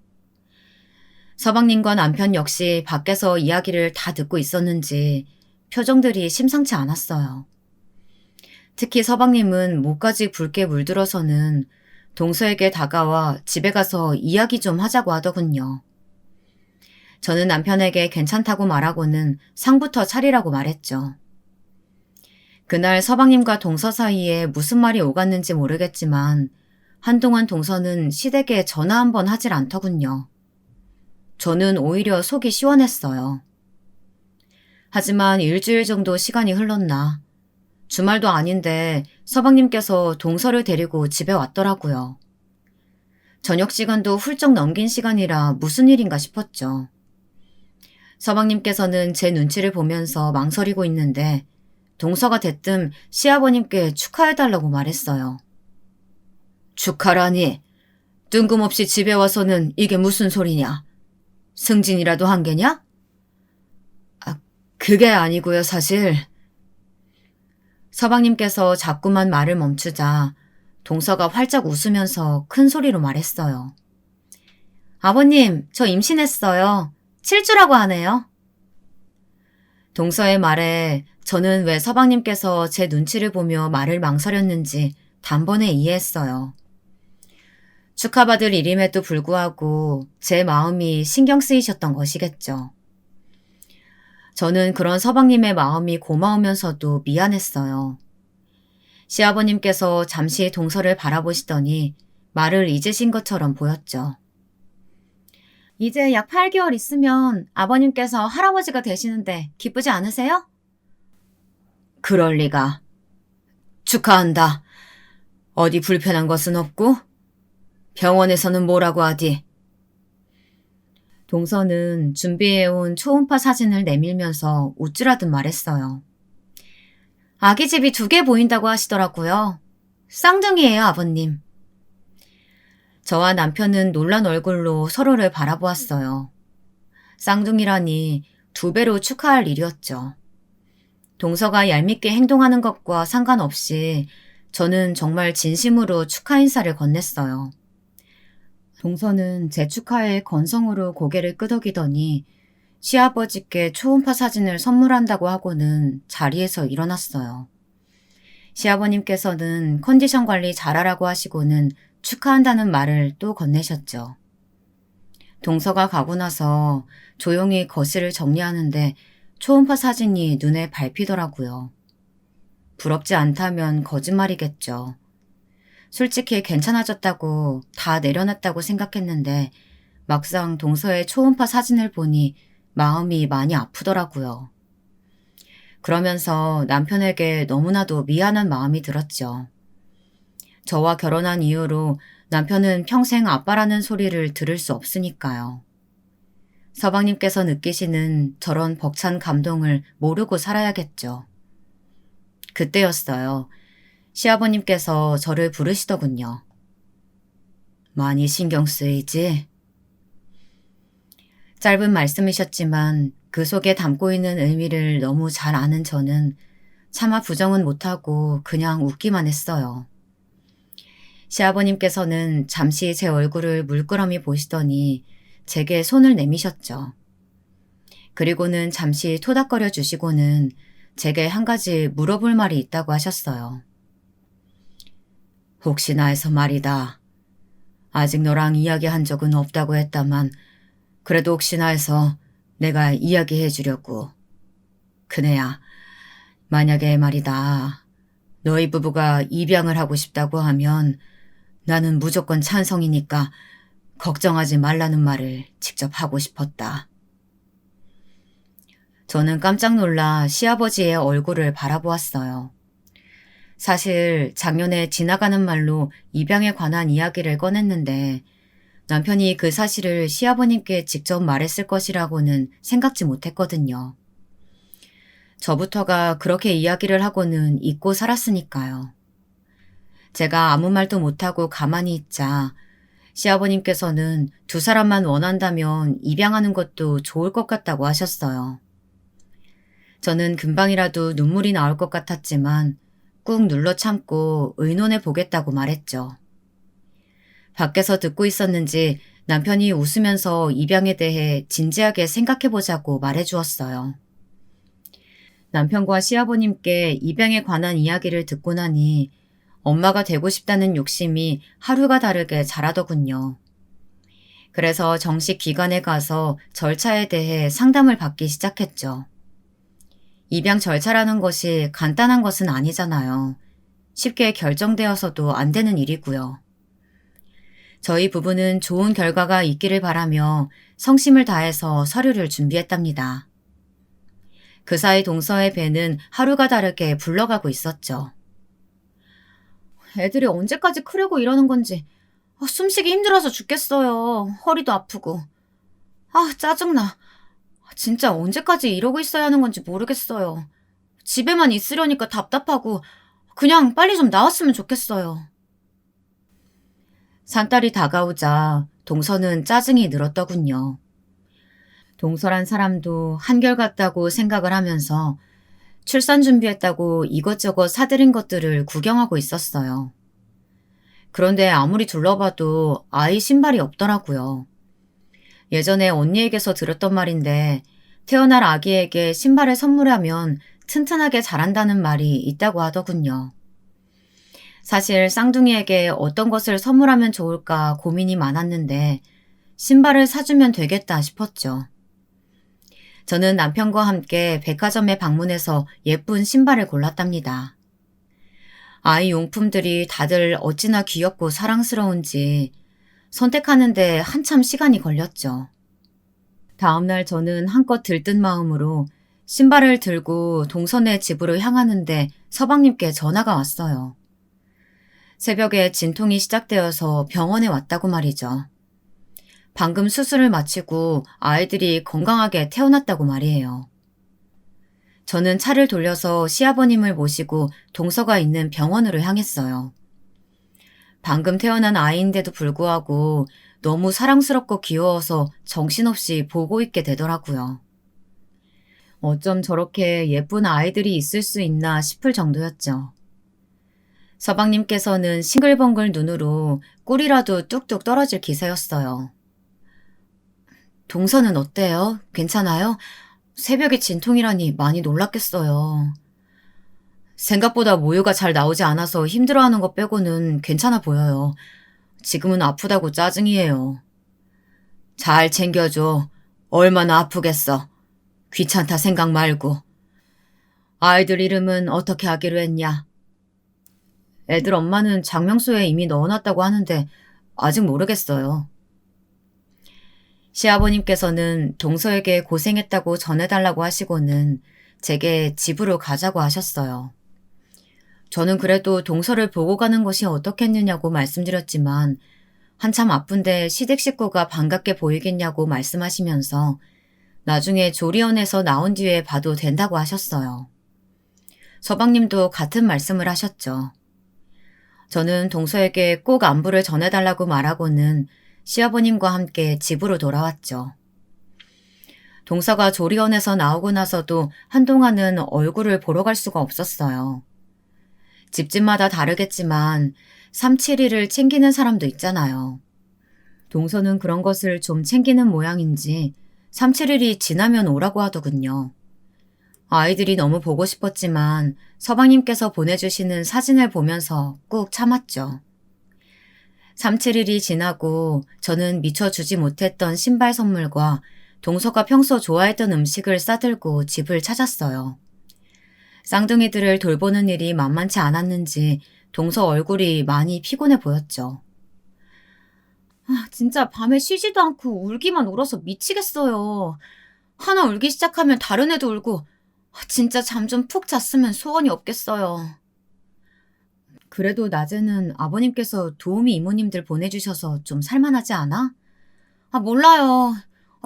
서방님과 남편 역시 밖에서 이야기를 다 듣고 있었는지 표정들이 심상치 않았어요. 특히 서방님은 목까지 붉게 물들어서는 동서에게 다가와 집에 가서 이야기 좀 하자고 하더군요. 저는 남편에게 괜찮다고 말하고는 상부터 차리라고 말했죠. 그날 서방님과 동서 사이에 무슨 말이 오갔는지 모르겠지만 한동안 동서는 시댁에 전화 한 번 하질 않더군요. 저는 오히려 속이 시원했어요. 하지만 일주일 정도 시간이 흘렀나. 주말도 아닌데 서방님께서 동서를 데리고 집에 왔더라고요. 저녁 시간도 훌쩍 넘긴 시간이라 무슨 일인가 싶었죠. 서방님께서는 제 눈치를 보면서 망설이고 있는데 동서가 대뜸 시아버님께 축하해달라고 말했어요. 축하라니. 뜬금없이 집에 와서는 이게 무슨 소리냐? 승진이라도 한 게냐? 그게 아니고요, 사실. 서방님께서 자꾸만 말을 멈추자 동서가 활짝 웃으면서 큰 소리로 말했어요. 아버님, 저 임신했어요. 7주라고 하네요. 동서의 말에 저는 왜 서방님께서 제 눈치를 보며 말을 망설였는지 단번에 이해했어요. 축하받을 일임에도 불구하고 제 마음이 신경 쓰이셨던 것이겠죠. 저는 그런 서방님의 마음이 고마우면서도 미안했어요. 시아버님께서 잠시 동서를 바라보시더니 말을 잊으신 것처럼 보였죠. 이제 약 8개월 있으면 아버님께서 할아버지가 되시는데 기쁘지 않으세요? 그럴 리가. 축하한다. 어디 불편한 것은 없고? 병원에서는 뭐라고 하디? 동서는 준비해온 초음파 사진을 내밀면서 우쭐하듯 말했어요. 아기 집이 2개 보인다고 하시더라고요. 쌍둥이에요, 아버님. 저와 남편은 놀란 얼굴로 서로를 바라보았어요. 쌍둥이라니 2배로 축하할 일이었죠. 동서가 얄밉게 행동하는 것과 상관없이 저는 정말 진심으로 축하 인사를 건넸어요. 동서는 제 축하에 건성으로 고개를 끄덕이더니 시아버지께 초음파 사진을 선물한다고 하고는 자리에서 일어났어요. 시아버님께서는 컨디션 관리 잘하라고 하시고는 축하한다는 말을 또 건네셨죠. 동서가 가고 나서 조용히 거실을 정리하는데 초음파 사진이 눈에 밟히더라고요. 부럽지 않다면 거짓말이겠죠. 솔직히 괜찮아졌다고 다 내려놨다고 생각했는데 막상 동서의 초음파 사진을 보니 마음이 많이 아프더라고요. 그러면서 남편에게 너무나도 미안한 마음이 들었죠. 저와 결혼한 이후로 남편은 평생 아빠라는 소리를 들을 수 없으니까요. 서방님께서 느끼시는 저런 벅찬 감동을 모르고 살아야겠죠. 그때였어요. 시아버님께서 저를 부르시더군요. 많이 신경 쓰이지? 짧은 말씀이셨지만 그 속에 담고 있는 의미를 너무 잘 아는 저는 차마 부정은 못하고 그냥 웃기만 했어요. 시아버님께서는 잠시 제 얼굴을 물끄러미 보시더니 제게 손을 내미셨죠. 그리고는 잠시 토닥거려 주시고는 제게 한 가지 물어볼 말이 있다고 하셨어요. 혹시나 해서 말이다. 아직 너랑 이야기한 적은 없다고 했다만 그래도 혹시나 해서 내가 이야기해 주려고. 그네야, 만약에 말이다. 너희 부부가 입양을 하고 싶다고 하면 나는 무조건 찬성이니까 걱정하지 말라는 말을 직접 하고 싶었다. 저는 깜짝 놀라 시아버지의 얼굴을 바라보았어요. 사실 작년에 지나가는 말로 입양에 관한 이야기를 꺼냈는데 남편이 그 사실을 시아버님께 직접 말했을 것이라고는 생각지 못했거든요. 저부터가 그렇게 이야기를 하고는 잊고 살았으니까요. 제가 아무 말도 못하고 가만히 있자 시아버님께서는 두 사람만 원한다면 입양하는 것도 좋을 것 같다고 하셨어요. 저는 금방이라도 눈물이 나올 것 같았지만 꾹 눌러 참고 의논해 보겠다고 말했죠. 밖에서 듣고 있었는지 남편이 웃으면서 입양에 대해 진지하게 생각해 보자고 말해 주었어요. 남편과 시아버님께 입양에 관한 이야기를 듣고 나니 엄마가 되고 싶다는 욕심이 하루가 다르게 자라더군요. 그래서 정식 기관에 가서 절차에 대해 상담을 받기 시작했죠. 입양 절차라는 것이 간단한 것은 아니잖아요. 쉽게 결정되어서도 안 되는 일이고요. 저희 부부는 좋은 결과가 있기를 바라며 성심을 다해서 서류를 준비했답니다. 그 사이 동서의 배는 하루가 다르게 굴러가고 있었죠. 애들이 언제까지 크려고 이러는 건지 숨쉬기 힘들어서 죽겠어요. 허리도 아프고. 짜증나. 진짜 언제까지 이러고 있어야 하는 건지 모르겠어요. 집에만 있으려니까 답답하고 그냥 빨리 좀 나왔으면 좋겠어요. 산딸이 다가오자 동서는 짜증이 늘었더군요. 동서란 사람도 한결같다고 생각을 하면서 출산 준비했다고 이것저것 사들인 것들을 구경하고 있었어요. 그런데 아무리 둘러봐도 아이 신발이 없더라고요. 예전에 언니에게서 들었던 말인데 태어날 아기에게 신발을 선물하면 튼튼하게 자란다는 말이 있다고 하더군요. 사실 쌍둥이에게 어떤 것을 선물하면 좋을까 고민이 많았는데 신발을 사주면 되겠다 싶었죠. 저는 남편과 함께 백화점에 방문해서 예쁜 신발을 골랐답니다. 아이 용품들이 다들 어찌나 귀엽고 사랑스러운지 선택하는데 한참 시간이 걸렸죠. 다음날 저는 한껏 들뜬 마음으로 신발을 들고 동선의 집으로 향하는데 서방님께 전화가 왔어요. 새벽에 진통이 시작되어서 병원에 왔다고 말이죠. 방금 수술을 마치고 아이들이 건강하게 태어났다고 말이에요. 저는 차를 돌려서 시아버님을 모시고 동서가 있는 병원으로 향했어요. 방금 태어난 아이인데도 불구하고 너무 사랑스럽고 귀여워서 정신없이 보고 있게 되더라고요. 어쩜 저렇게 예쁜 아이들이 있을 수 있나 싶을 정도였죠. 서방님께서는 싱글벙글 눈으로 꿀이라도 뚝뚝 떨어질 기세였어요. 동서는 어때요? 괜찮아요? 새벽에 진통이라니 많이 놀랐겠어요. 생각보다 모유가 잘 나오지 않아서 힘들어하는 것 빼고는 괜찮아 보여요. 지금은 아프다고 짜증이에요. 잘 챙겨줘. 얼마나 아프겠어. 귀찮다 생각 말고. 아이들 이름은 어떻게 하기로 했냐? 애들 엄마는 장명소에 이미 넣어놨다고 하는데 아직 모르겠어요. 시아버님께서는 동서에게 고생했다고 전해달라고 하시고는 제게 집으로 가자고 하셨어요. 저는 그래도 동서를 보고 가는 것이 어떻겠느냐고 말씀드렸지만 한참 아픈데 시댁 식구가 반갑게 보이겠냐고 말씀하시면서 나중에 조리원에서 나온 뒤에 봐도 된다고 하셨어요. 서방님도 같은 말씀을 하셨죠. 저는 동서에게 꼭 안부를 전해달라고 말하고는 시아버님과 함께 집으로 돌아왔죠. 동서가 조리원에서 나오고 나서도 한동안은 얼굴을 보러 갈 수가 없었어요. 집집마다 다르겠지만 371을 챙기는 사람도 있잖아요. 동서는 그런 것을 좀 챙기는 모양인지 371이 지나면 오라고 하더군요. 아이들이 너무 보고 싶었지만 서방님께서 보내주시는 사진을 보면서 꾹 참았죠. 371이 지나고 저는 미처 주지 못했던 신발 선물과 동서가 평소 좋아했던 음식을 싸들고 집을 찾았어요. 쌍둥이들을 돌보는 일이 만만치 않았는지 동서 얼굴이 많이 피곤해 보였죠. 진짜 밤에 쉬지도 않고 울기만 울어서 미치겠어요. 하나 울기 시작하면 다른 애도 울고 진짜 잠 좀 푹 잤으면 소원이 없겠어요. 그래도 낮에는 아버님께서 도우미 이모님들 보내주셔서 좀 살만하지 않아? 몰라요.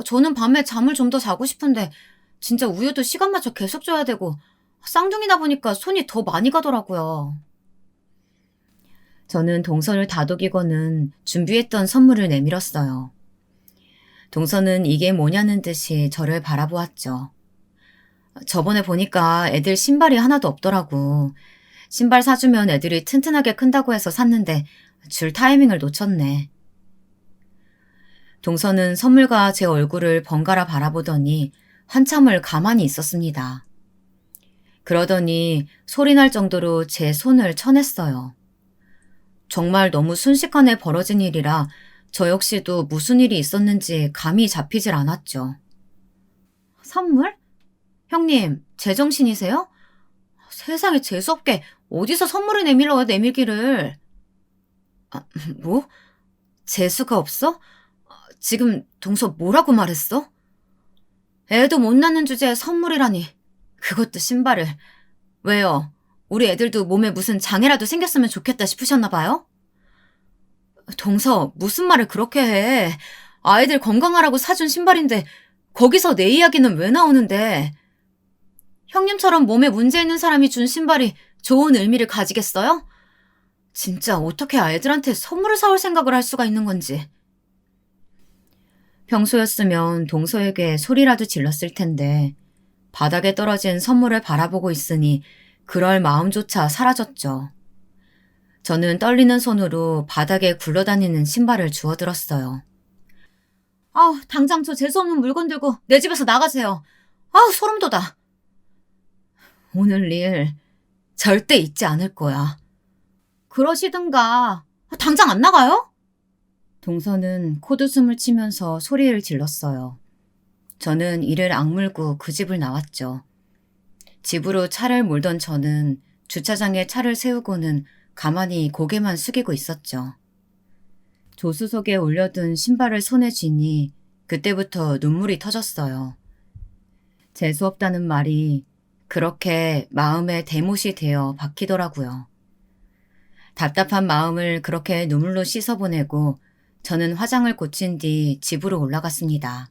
저는 밤에 잠을 좀 더 자고 싶은데 진짜 우유도 시간 맞춰 계속 줘야 되고 쌍둥이다 보니까 손이 더 많이 가더라고요. 저는 동서를 다독이고는 준비했던 선물을 내밀었어요. 동서는 이게 뭐냐는 듯이 저를 바라보았죠. 저번에 보니까 애들 신발이 하나도 없더라고. 신발 사주면 애들이 튼튼하게 큰다고 해서 샀는데 줄 타이밍을 놓쳤네. 동서는 선물과 제 얼굴을 번갈아 바라보더니 한참을 가만히 있었습니다. 그러더니 소리날 정도로 제 손을 쳐냈어요. 정말 너무 순식간에 벌어진 일이라 저 역시도 무슨 일이 있었는지 감이 잡히질 않았죠. 선물? 형님, 제정신이세요? 세상에 재수없게 어디서 선물을 내밀어요, 내밀기를. 뭐? 재수가 없어? 지금 동서 뭐라고 말했어? 애도 못 낳는 주제에 선물이라니. 그것도 신발을. 왜요? 우리 애들도 몸에 무슨 장애라도 생겼으면 좋겠다 싶으셨나 봐요? 동서, 무슨 말을 그렇게 해. 아이들 건강하라고 사준 신발인데 거기서 내 이야기는 왜 나오는데. 형님처럼 몸에 문제 있는 사람이 준 신발이 좋은 의미를 가지겠어요? 진짜 어떻게 아이들한테 선물을 사올 생각을 할 수가 있는 건지. 평소였으면 동서에게 소리라도 질렀을 텐데 바닥에 떨어진 선물을 바라보고 있으니 그럴 마음조차 사라졌죠. 저는 손으로 바닥에 굴러다니는 신발을 주워들었어요. 당장 저 재수없는 물건 들고 내 집에서 나가세요. 소름 돋아. 오늘 일 절대 잊지 않을 거야. 그러시든가. 당장 안 나가요? 동서는 코웃음을 치면서 소리를 질렀어요. 저는 이를 악물고 그 집을 나왔죠. 집으로 차를 몰던 저는 주차장에 차를 세우고는 가만히 고개만 숙이고 있었죠. 조수석에 올려둔 신발을 손에 쥐니 그때부터 눈물이 터졌어요. 재수없다는 말이 그렇게 마음에 대못이 되어 박히더라고요. 답답한 마음을 그렇게 눈물로 씻어보내고 저는 화장을 고친 뒤 집으로 올라갔습니다.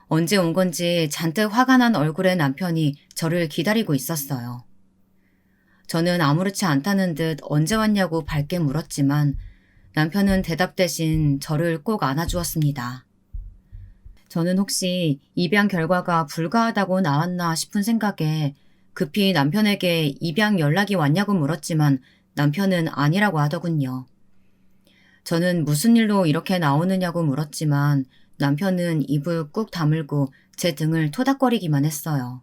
언제 온 건지 잔뜩 화가 난 얼굴의 남편이 저를 기다리고 있었어요. 저는 아무렇지 않다는 듯 언제 왔냐고 밝게 물었지만 남편은 대답 대신 저를 꼭 안아주었습니다. 저는 혹시 입양 결과가 불가하다고 나왔나 싶은 생각에 급히 남편에게 입양 연락이 왔냐고 물었지만 남편은 아니라고 하더군요. 저는 무슨 일로 이렇게 나오느냐고 물었지만 남편은 입을 꾹 다물고 제 등을 토닥거리기만 했어요.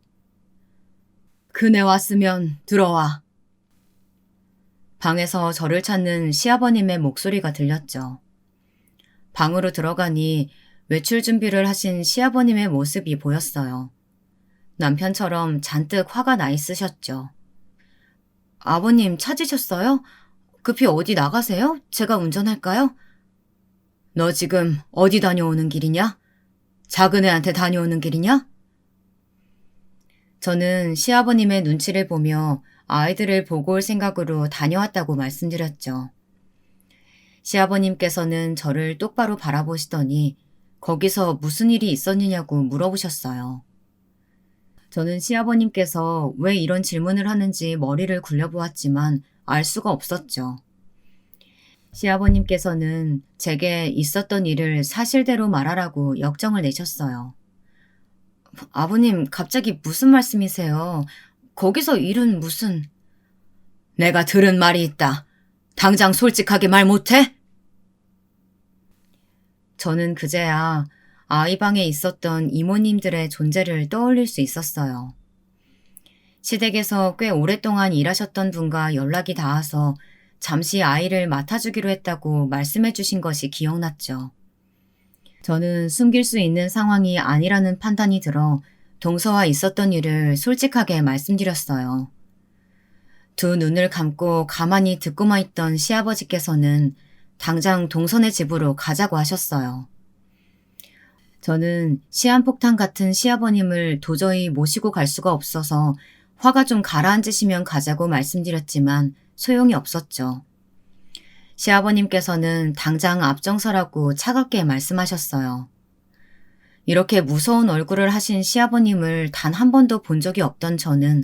그네 왔으면 들어와. 방에서 저를 찾는 시아버님의 목소리가 들렸죠. 방으로 들어가니 외출 준비를 하신 시아버님의 모습이 보였어요. 남편처럼 잔뜩 화가 나 있으셨죠. 아버님 찾으셨어요? 급히 어디 나가세요? 제가 운전할까요? 너 지금 어디 다녀오는 길이냐? 작은 애한테 다녀오는 길이냐? 저는 시아버님의 눈치를 보며 아이들을 보고 올 생각으로 다녀왔다고 말씀드렸죠. 시아버님께서는 저를 똑바로 바라보시더니 거기서 무슨 일이 있었느냐고 물어보셨어요. 저는 시아버님께서 왜 이런 질문을 하는지 머리를 굴려보았지만 알 수가 없었죠. 시아버님께서는 제게 있었던 일을 사실대로 말하라고 역정을 내셨어요. 아버님, 갑자기 무슨 말씀이세요? 거기서 일은 무슨... 내가 들은 말이 있다. 당장 솔직하게 말 못해? 저는 그제야 아이 방에 있었던 이모님들의 존재를 떠올릴 수 있었어요. 시댁에서 꽤 오랫동안 일하셨던 분과 연락이 닿아서 잠시 아이를 맡아주기로 했다고 말씀해 주신 것이 기억났죠. 저는 숨길 수 있는 상황이 아니라는 판단이 들어 동서와 있었던 일을 솔직하게 말씀드렸어요. 두 눈을 감고 가만히 듣고만 있던 시아버지께서는 당장 동선의 집으로 가자고 하셨어요. 저는 시한폭탄 같은 시아버님을 도저히 모시고 갈 수가 없어서 화가 좀 가라앉으시면 가자고 말씀드렸지만 소용이 없었죠. 시아버님께서는 당장 앞장서라고 차갑게 말씀하셨어요. 이렇게 무서운 얼굴을 하신 시아버님을 단 한 번도 본 적이 없던 저는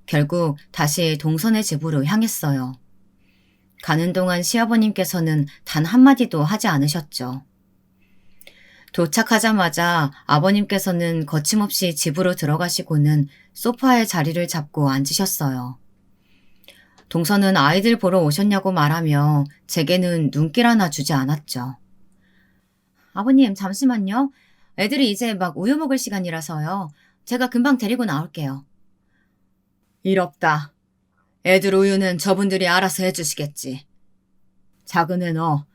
결국 다시 동선의 집으로 향했어요. 가는 동안 시아버님께서는 단 한마디도 하지 않으셨죠. 도착하자마자 아버님께서는 거침없이 집으로 들어가시고는 소파에 자리를 잡고 앉으셨어요. 동서는 아이들 보러 오셨냐고 말하며 제게는 눈길 하나 주지 않았죠. 아버님, 잠시만요. 애들이 이제 막 우유 먹을 시간이라서요. 제가 금방 데리고 나올게요. 일 없다. 애들 우유는 저분들이 알아서 해주시겠지. 작은 애 너,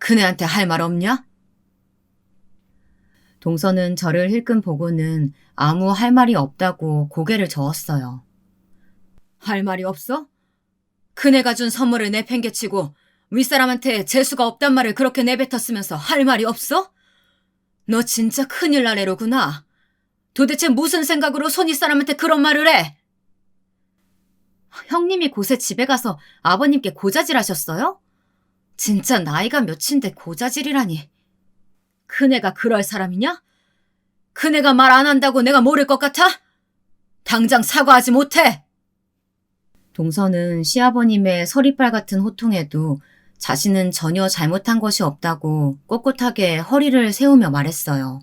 큰애한테 할 말 없냐? 동서는 저를 힐끔 보고는 아무 할 말이 없다고 고개를 저었어요. 할 말이 없어? 큰애가 준 선물을 내팽개치고 윗사람한테 재수가 없단 말을 그렇게 내뱉었으면서 할 말이 없어? 너 진짜 큰일 날 애로구나. 도대체 무슨 생각으로 손윗사람한테 그런 말을 해? 형님이 곳에 집에 가서 아버님께 고자질하셨어요? 진짜 나이가 몇인데 고자질이라니. 큰애가 그럴 사람이냐? 큰애가 말 안 한다고 내가 모를 것 같아? 당장 사과하지 못해! 동서는 시아버님의 서리빨 같은 호통에도 자신은 전혀 잘못한 것이 없다고 꼿꼿하게 허리를 세우며 말했어요.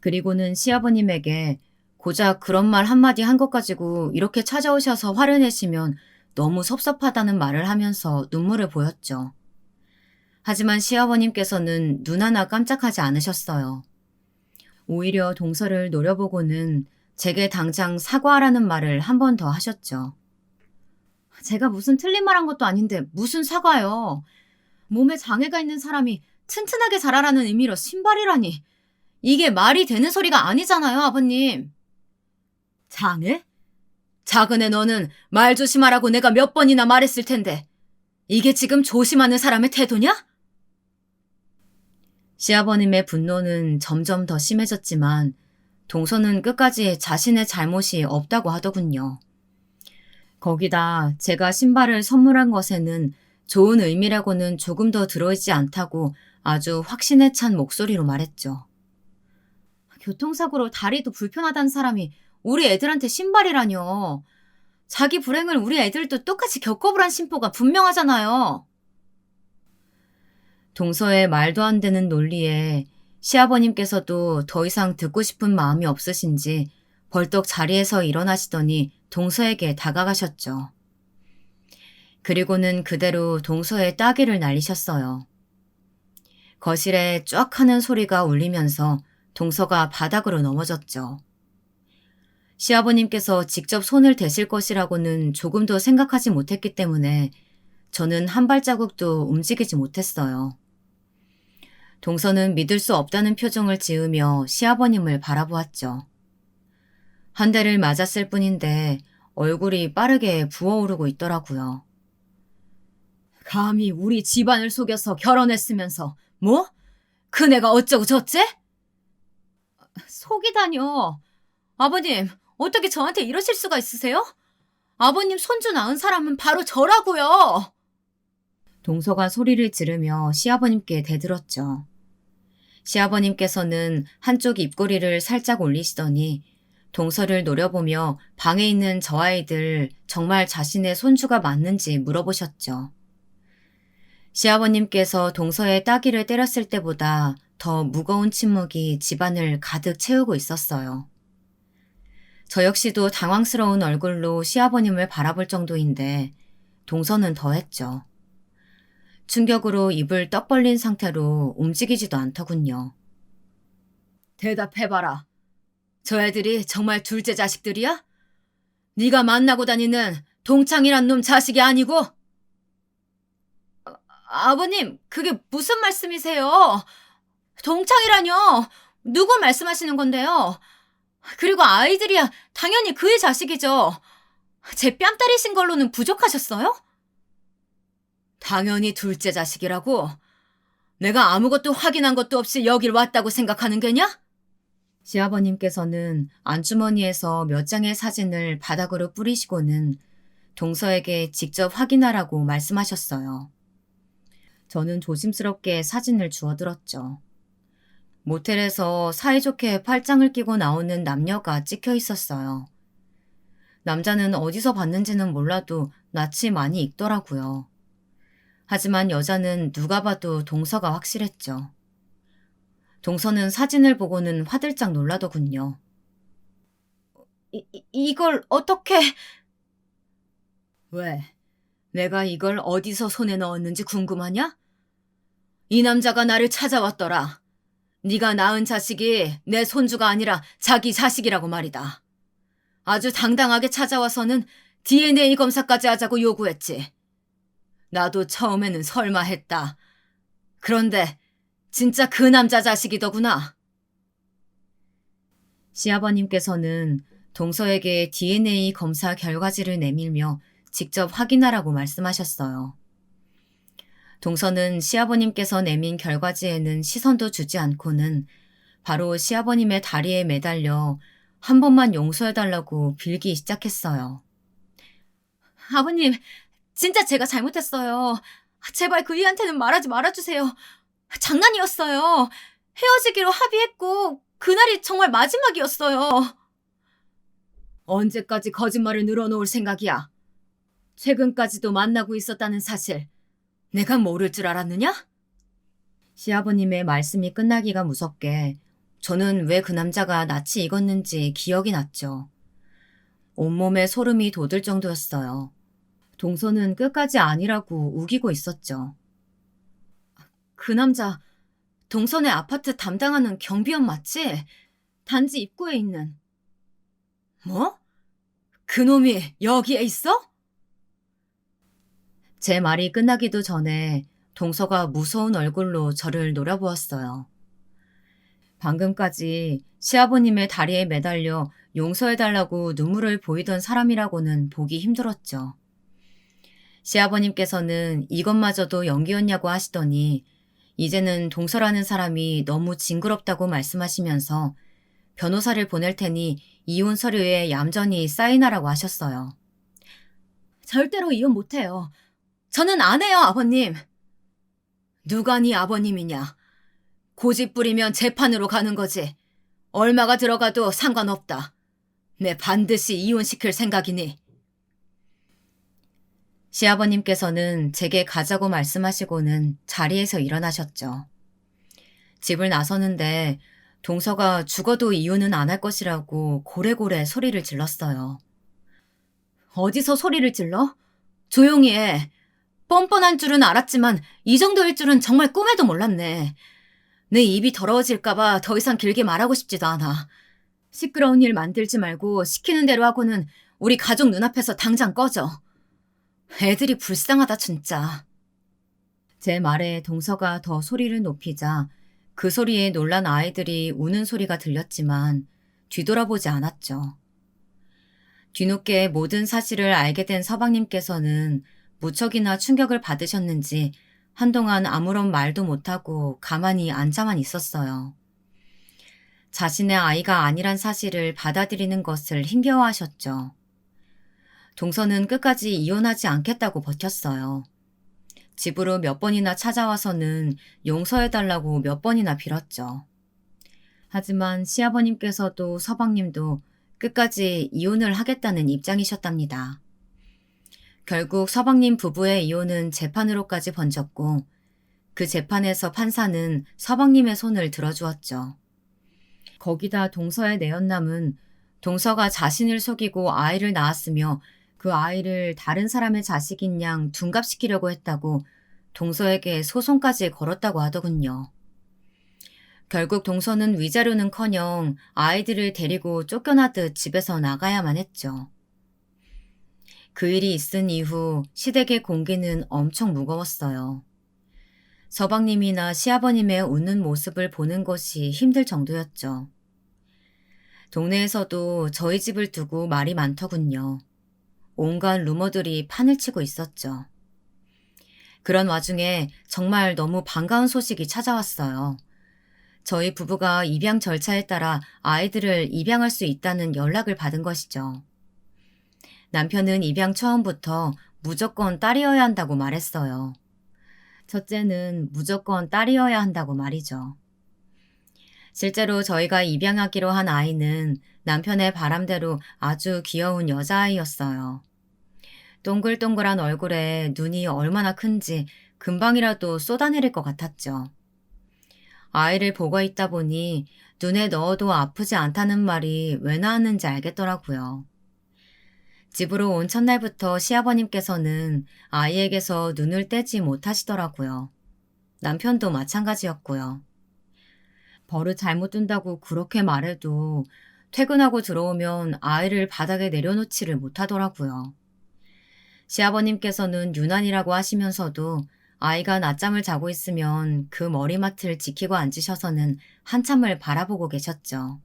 그리고는 시아버님에게 고작 그런 말 한마디 한 것 가지고 이렇게 찾아오셔서 화를 내시면 너무 섭섭하다는 말을 하면서 눈물을 보였죠. 하지만 시아버님께서는 눈 하나 깜짝하지 않으셨어요. 오히려 동서를 노려보고는 제게 당장 사과하라는 말을 한 번 더 하셨죠. 제가 무슨 틀린 말 한 것도 아닌데 무슨 사과요. 몸에 장애가 있는 사람이 튼튼하게 자라라는 의미로 신발이라니. 이게 말이 되는 소리가 아니잖아요, 아버님. 장애? 작은애 너는 말 조심하라고 내가 몇 번이나 말했을 텐데 이게 지금 조심하는 사람의 태도냐? 시아버님의 분노는 점점 더 심해졌지만 동서는 끝까지 자신의 잘못이 없다고 하더군요. 거기다 제가 신발을 선물한 것에는 좋은 의미라고는 조금 더 들어있지 않다고 아주 확신에 찬 목소리로 말했죠. 교통사고로 다리도 불편하다는 사람이 우리 애들한테 신발이라뇨. 자기 불행을 우리 애들도 똑같이 겪어보란 심보가 분명하잖아요. 동서의 말도 안 되는 논리에 시아버님께서도 더 이상 듣고 싶은 마음이 없으신지 벌떡 자리에서 일어나시더니 동서에게 다가가셨죠. 그리고는 그대로 동서의 따귀를 날리셨어요. 거실에 쫙 하는 소리가 울리면서 동서가 바닥으로 넘어졌죠. 시아버님께서 직접 손을 대실 것이라고는 조금도 생각하지 못했기 때문에 저는 한 발자국도 움직이지 못했어요. 동서는 믿을 수 없다는 표정을 지으며 시아버님을 바라보았죠. 한 대를 맞았을 뿐인데 얼굴이 빠르게 부어오르고 있더라고요. 감히 우리 집안을 속여서 결혼했으면서 뭐? 그네가 어쩌고 저째? 속이다뇨. 아버님, 어떻게 저한테 이러실 수가 있으세요? 아버님 손주 낳은 사람은 바로 저라고요. 동서가 소리를 지르며 시아버님께 대들었죠. 시아버님께서는 한쪽 입꼬리를 살짝 올리시더니 동서를 노려보며 방에 있는 저 아이들 정말 자신의 손주가 맞는지 물어보셨죠. 시아버님께서 동서의 따귀를 때렸을 때보다 더 무거운 침묵이 집안을 가득 채우고 있었어요. 저 역시도 당황스러운 얼굴로 시아버님을 바라볼 정도인데 동서는 더했죠. 충격으로 입을 떡 벌린 상태로 움직이지도 않더군요. 대답해봐라. 저 애들이 정말 둘째 자식들이야? 네가 만나고 다니는 동창이란 놈 자식이 아니고? 아버님, 그게 무슨 말씀이세요? 동창이라뇨? 누구 말씀하시는 건데요? 그리고 아이들이야 당연히 그의 자식이죠. 제 뺨따리신 걸로는 부족하셨어요? 당연히 둘째 자식이라고? 내가 아무것도 확인한 것도 없이 여길 왔다고 생각하는 게냐? 시아버님께서는 안주머니에서 몇 장의 사진을 바닥으로 뿌리시고는 동서에게 직접 확인하라고 말씀하셨어요. 저는 조심스럽게 사진을 주워들었죠. 모텔에서 사이좋게 팔짱을 끼고 나오는 남녀가 찍혀 있었어요. 남자는 어디서 봤는지는 몰라도 낯이 많이 익더라고요. 하지만 여자는 누가 봐도 동서가 확실했죠. 동서는 사진을 보고는 화들짝 놀라더군요. 이걸 어떻게... 왜? 내가 이걸 어디서 손에 넣었는지 궁금하냐? 이 남자가 나를 찾아왔더라. 네가 낳은 자식이 내 손주가 아니라 자기 자식이라고 말이다. 아주 당당하게 찾아와서는 DNA 검사까지 하자고 요구했지. 나도 처음에는 설마 했다. 그런데 진짜 그 남자 자식이더구나. 시아버님께서는 동서에게 DNA 검사 결과지를 내밀며 직접 확인하라고 말씀하셨어요. 동서는 시아버님께서 내민 결과지에는 시선도 주지 않고는 바로 시아버님의 다리에 매달려 한 번만 용서해달라고 빌기 시작했어요. 아버님, 진짜 제가 잘못했어요. 제발 그이한테는 말하지 말아주세요. 장난이었어요. 헤어지기로 합의했고 그날이 정말 마지막이었어요. 언제까지 거짓말을 늘어놓을 생각이야? 최근까지도 만나고 있었다는 사실 내가 모를 줄 알았느냐? 시아버님의 말씀이 끝나기가 무섭게 저는 왜 그 남자가 낯이 익었는지 기억이 났죠. 온몸에 소름이 돋을 정도였어요. 동서는 끝까지 아니라고 우기고 있었죠. 그 남자, 동선의 아파트 담당하는 경비원 맞지? 단지 입구에 있는. 뭐? 그놈이 여기에 있어? 제 말이 끝나기도 전에 동서가 무서운 얼굴로 저를 노려보았어요. 방금까지 시아버님의 다리에 매달려 용서해달라고 눈물을 보이던 사람이라고는 보기 힘들었죠. 시아버님께서는 이것마저도 연기였냐고 하시더니 이제는 동서라는 사람이 너무 징그럽다고 말씀하시면서 변호사를 보낼 테니 이혼 서류에 얌전히 사인하라고 하셨어요. 절대로 이혼 못해요. 저는 안 해요, 아버님. 누가 네 아버님이냐? 고집 부리면 재판으로 가는 거지. 얼마가 들어가도 상관없다. 내 반드시 이혼시킬 생각이니. 시아버님께서는 제게 가자고 말씀하시고는 자리에서 일어나셨죠. 집을 나서는데 동서가 죽어도 이혼은 안 할 것이라고 고래고래 소리를 질렀어요. 어디서 소리를 질러? 조용히 해. 뻔뻔한 줄은 알았지만 이 정도일 줄은 정말 꿈에도 몰랐네. 내 입이 더러워질까봐 더 이상 길게 말하고 싶지도 않아. 시끄러운 일 만들지 말고 시키는 대로 하고는 우리 가족 눈앞에서 당장 꺼져. 애들이 불쌍하다 진짜. 제 말에 동서가 더 소리를 높이자 그 소리에 놀란 아이들이 우는 소리가 들렸지만 뒤돌아보지 않았죠. 뒤늦게 모든 사실을 알게 된 서방님께서는 무척이나 충격을 받으셨는지 한동안 아무런 말도 못하고 가만히 앉아만 있었어요. 자신의 아이가 아니란 사실을 받아들이는 것을 힘겨워하셨죠. 동서는 끝까지 이혼하지 않겠다고 버텼어요. 집으로 몇 번이나 찾아와서는 용서해달라고 몇 번이나 빌었죠. 하지만 시아버님께서도 서방님도 끝까지 이혼을 하겠다는 입장이셨답니다. 결국 서방님 부부의 이혼은 재판으로까지 번졌고 그 재판에서 판사는 서방님의 손을 들어주었죠. 거기다 동서의 내연남은 동서가 자신을 속이고 아이를 낳았으며 그 아이를 다른 사람의 자식인 양 둔갑시키려고 했다고 동서에게 소송까지 걸었다고 하더군요. 결국 동서는 위자료는커녕 아이들을 데리고 쫓겨나듯 집에서 나가야만 했죠. 그 일이 있은 이후 시댁의 공기는 엄청 무거웠어요. 서방님이나 시아버님의 웃는 모습을 보는 것이 힘들 정도였죠. 동네에서도 저희 집을 두고 말이 많더군요. 온갖 루머들이 판을 치고 있었죠. 그런 와중에 정말 너무 반가운 소식이 찾아왔어요. 저희 부부가 입양 절차에 따라 아이들을 입양할 수 있다는 연락을 받은 것이죠. 남편은 입양 처음부터 무조건 딸이어야 한다고 말했어요. 첫째는 무조건 딸이어야 한다고 말이죠. 실제로 저희가 입양하기로 한 아이는 남편의 바람대로 아주 귀여운 여자아이였어요. 동글동글한 얼굴에 눈이 얼마나 큰지 금방이라도 쏟아내릴 것 같았죠. 아이를 보고 있다 보니 눈에 넣어도 아프지 않다는 말이 왜 나왔는지 알겠더라고요. 집으로 온 첫날부터 시아버님께서는 아이에게서 눈을 떼지 못하시더라고요. 남편도 마찬가지였고요. 버릇 잘못 둔다고 그렇게 말해도 퇴근하고 들어오면 아이를 바닥에 내려놓지를 못하더라고요. 시아버님께서는 유난이라고 하시면서도 아이가 낮잠을 자고 있으면 그 머리맡을 지키고 앉으셔서는 한참을 바라보고 계셨죠.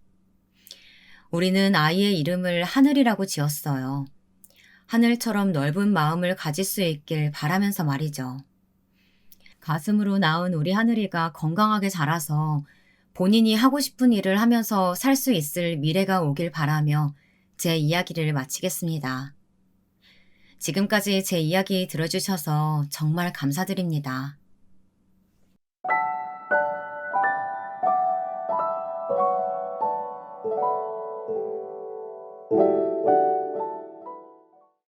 우리는 아이의 이름을 하늘이라고 지었어요. 하늘처럼 넓은 마음을 가질 수 있길 바라면서 말이죠. 가슴으로 낳은 우리 하늘이가 건강하게 자라서 본인이 하고 싶은 일을 하면서 살 수 있을 미래가 오길 바라며 제 이야기를 마치겠습니다. 지금까지 제 이야기 들어주셔서 정말 감사드립니다.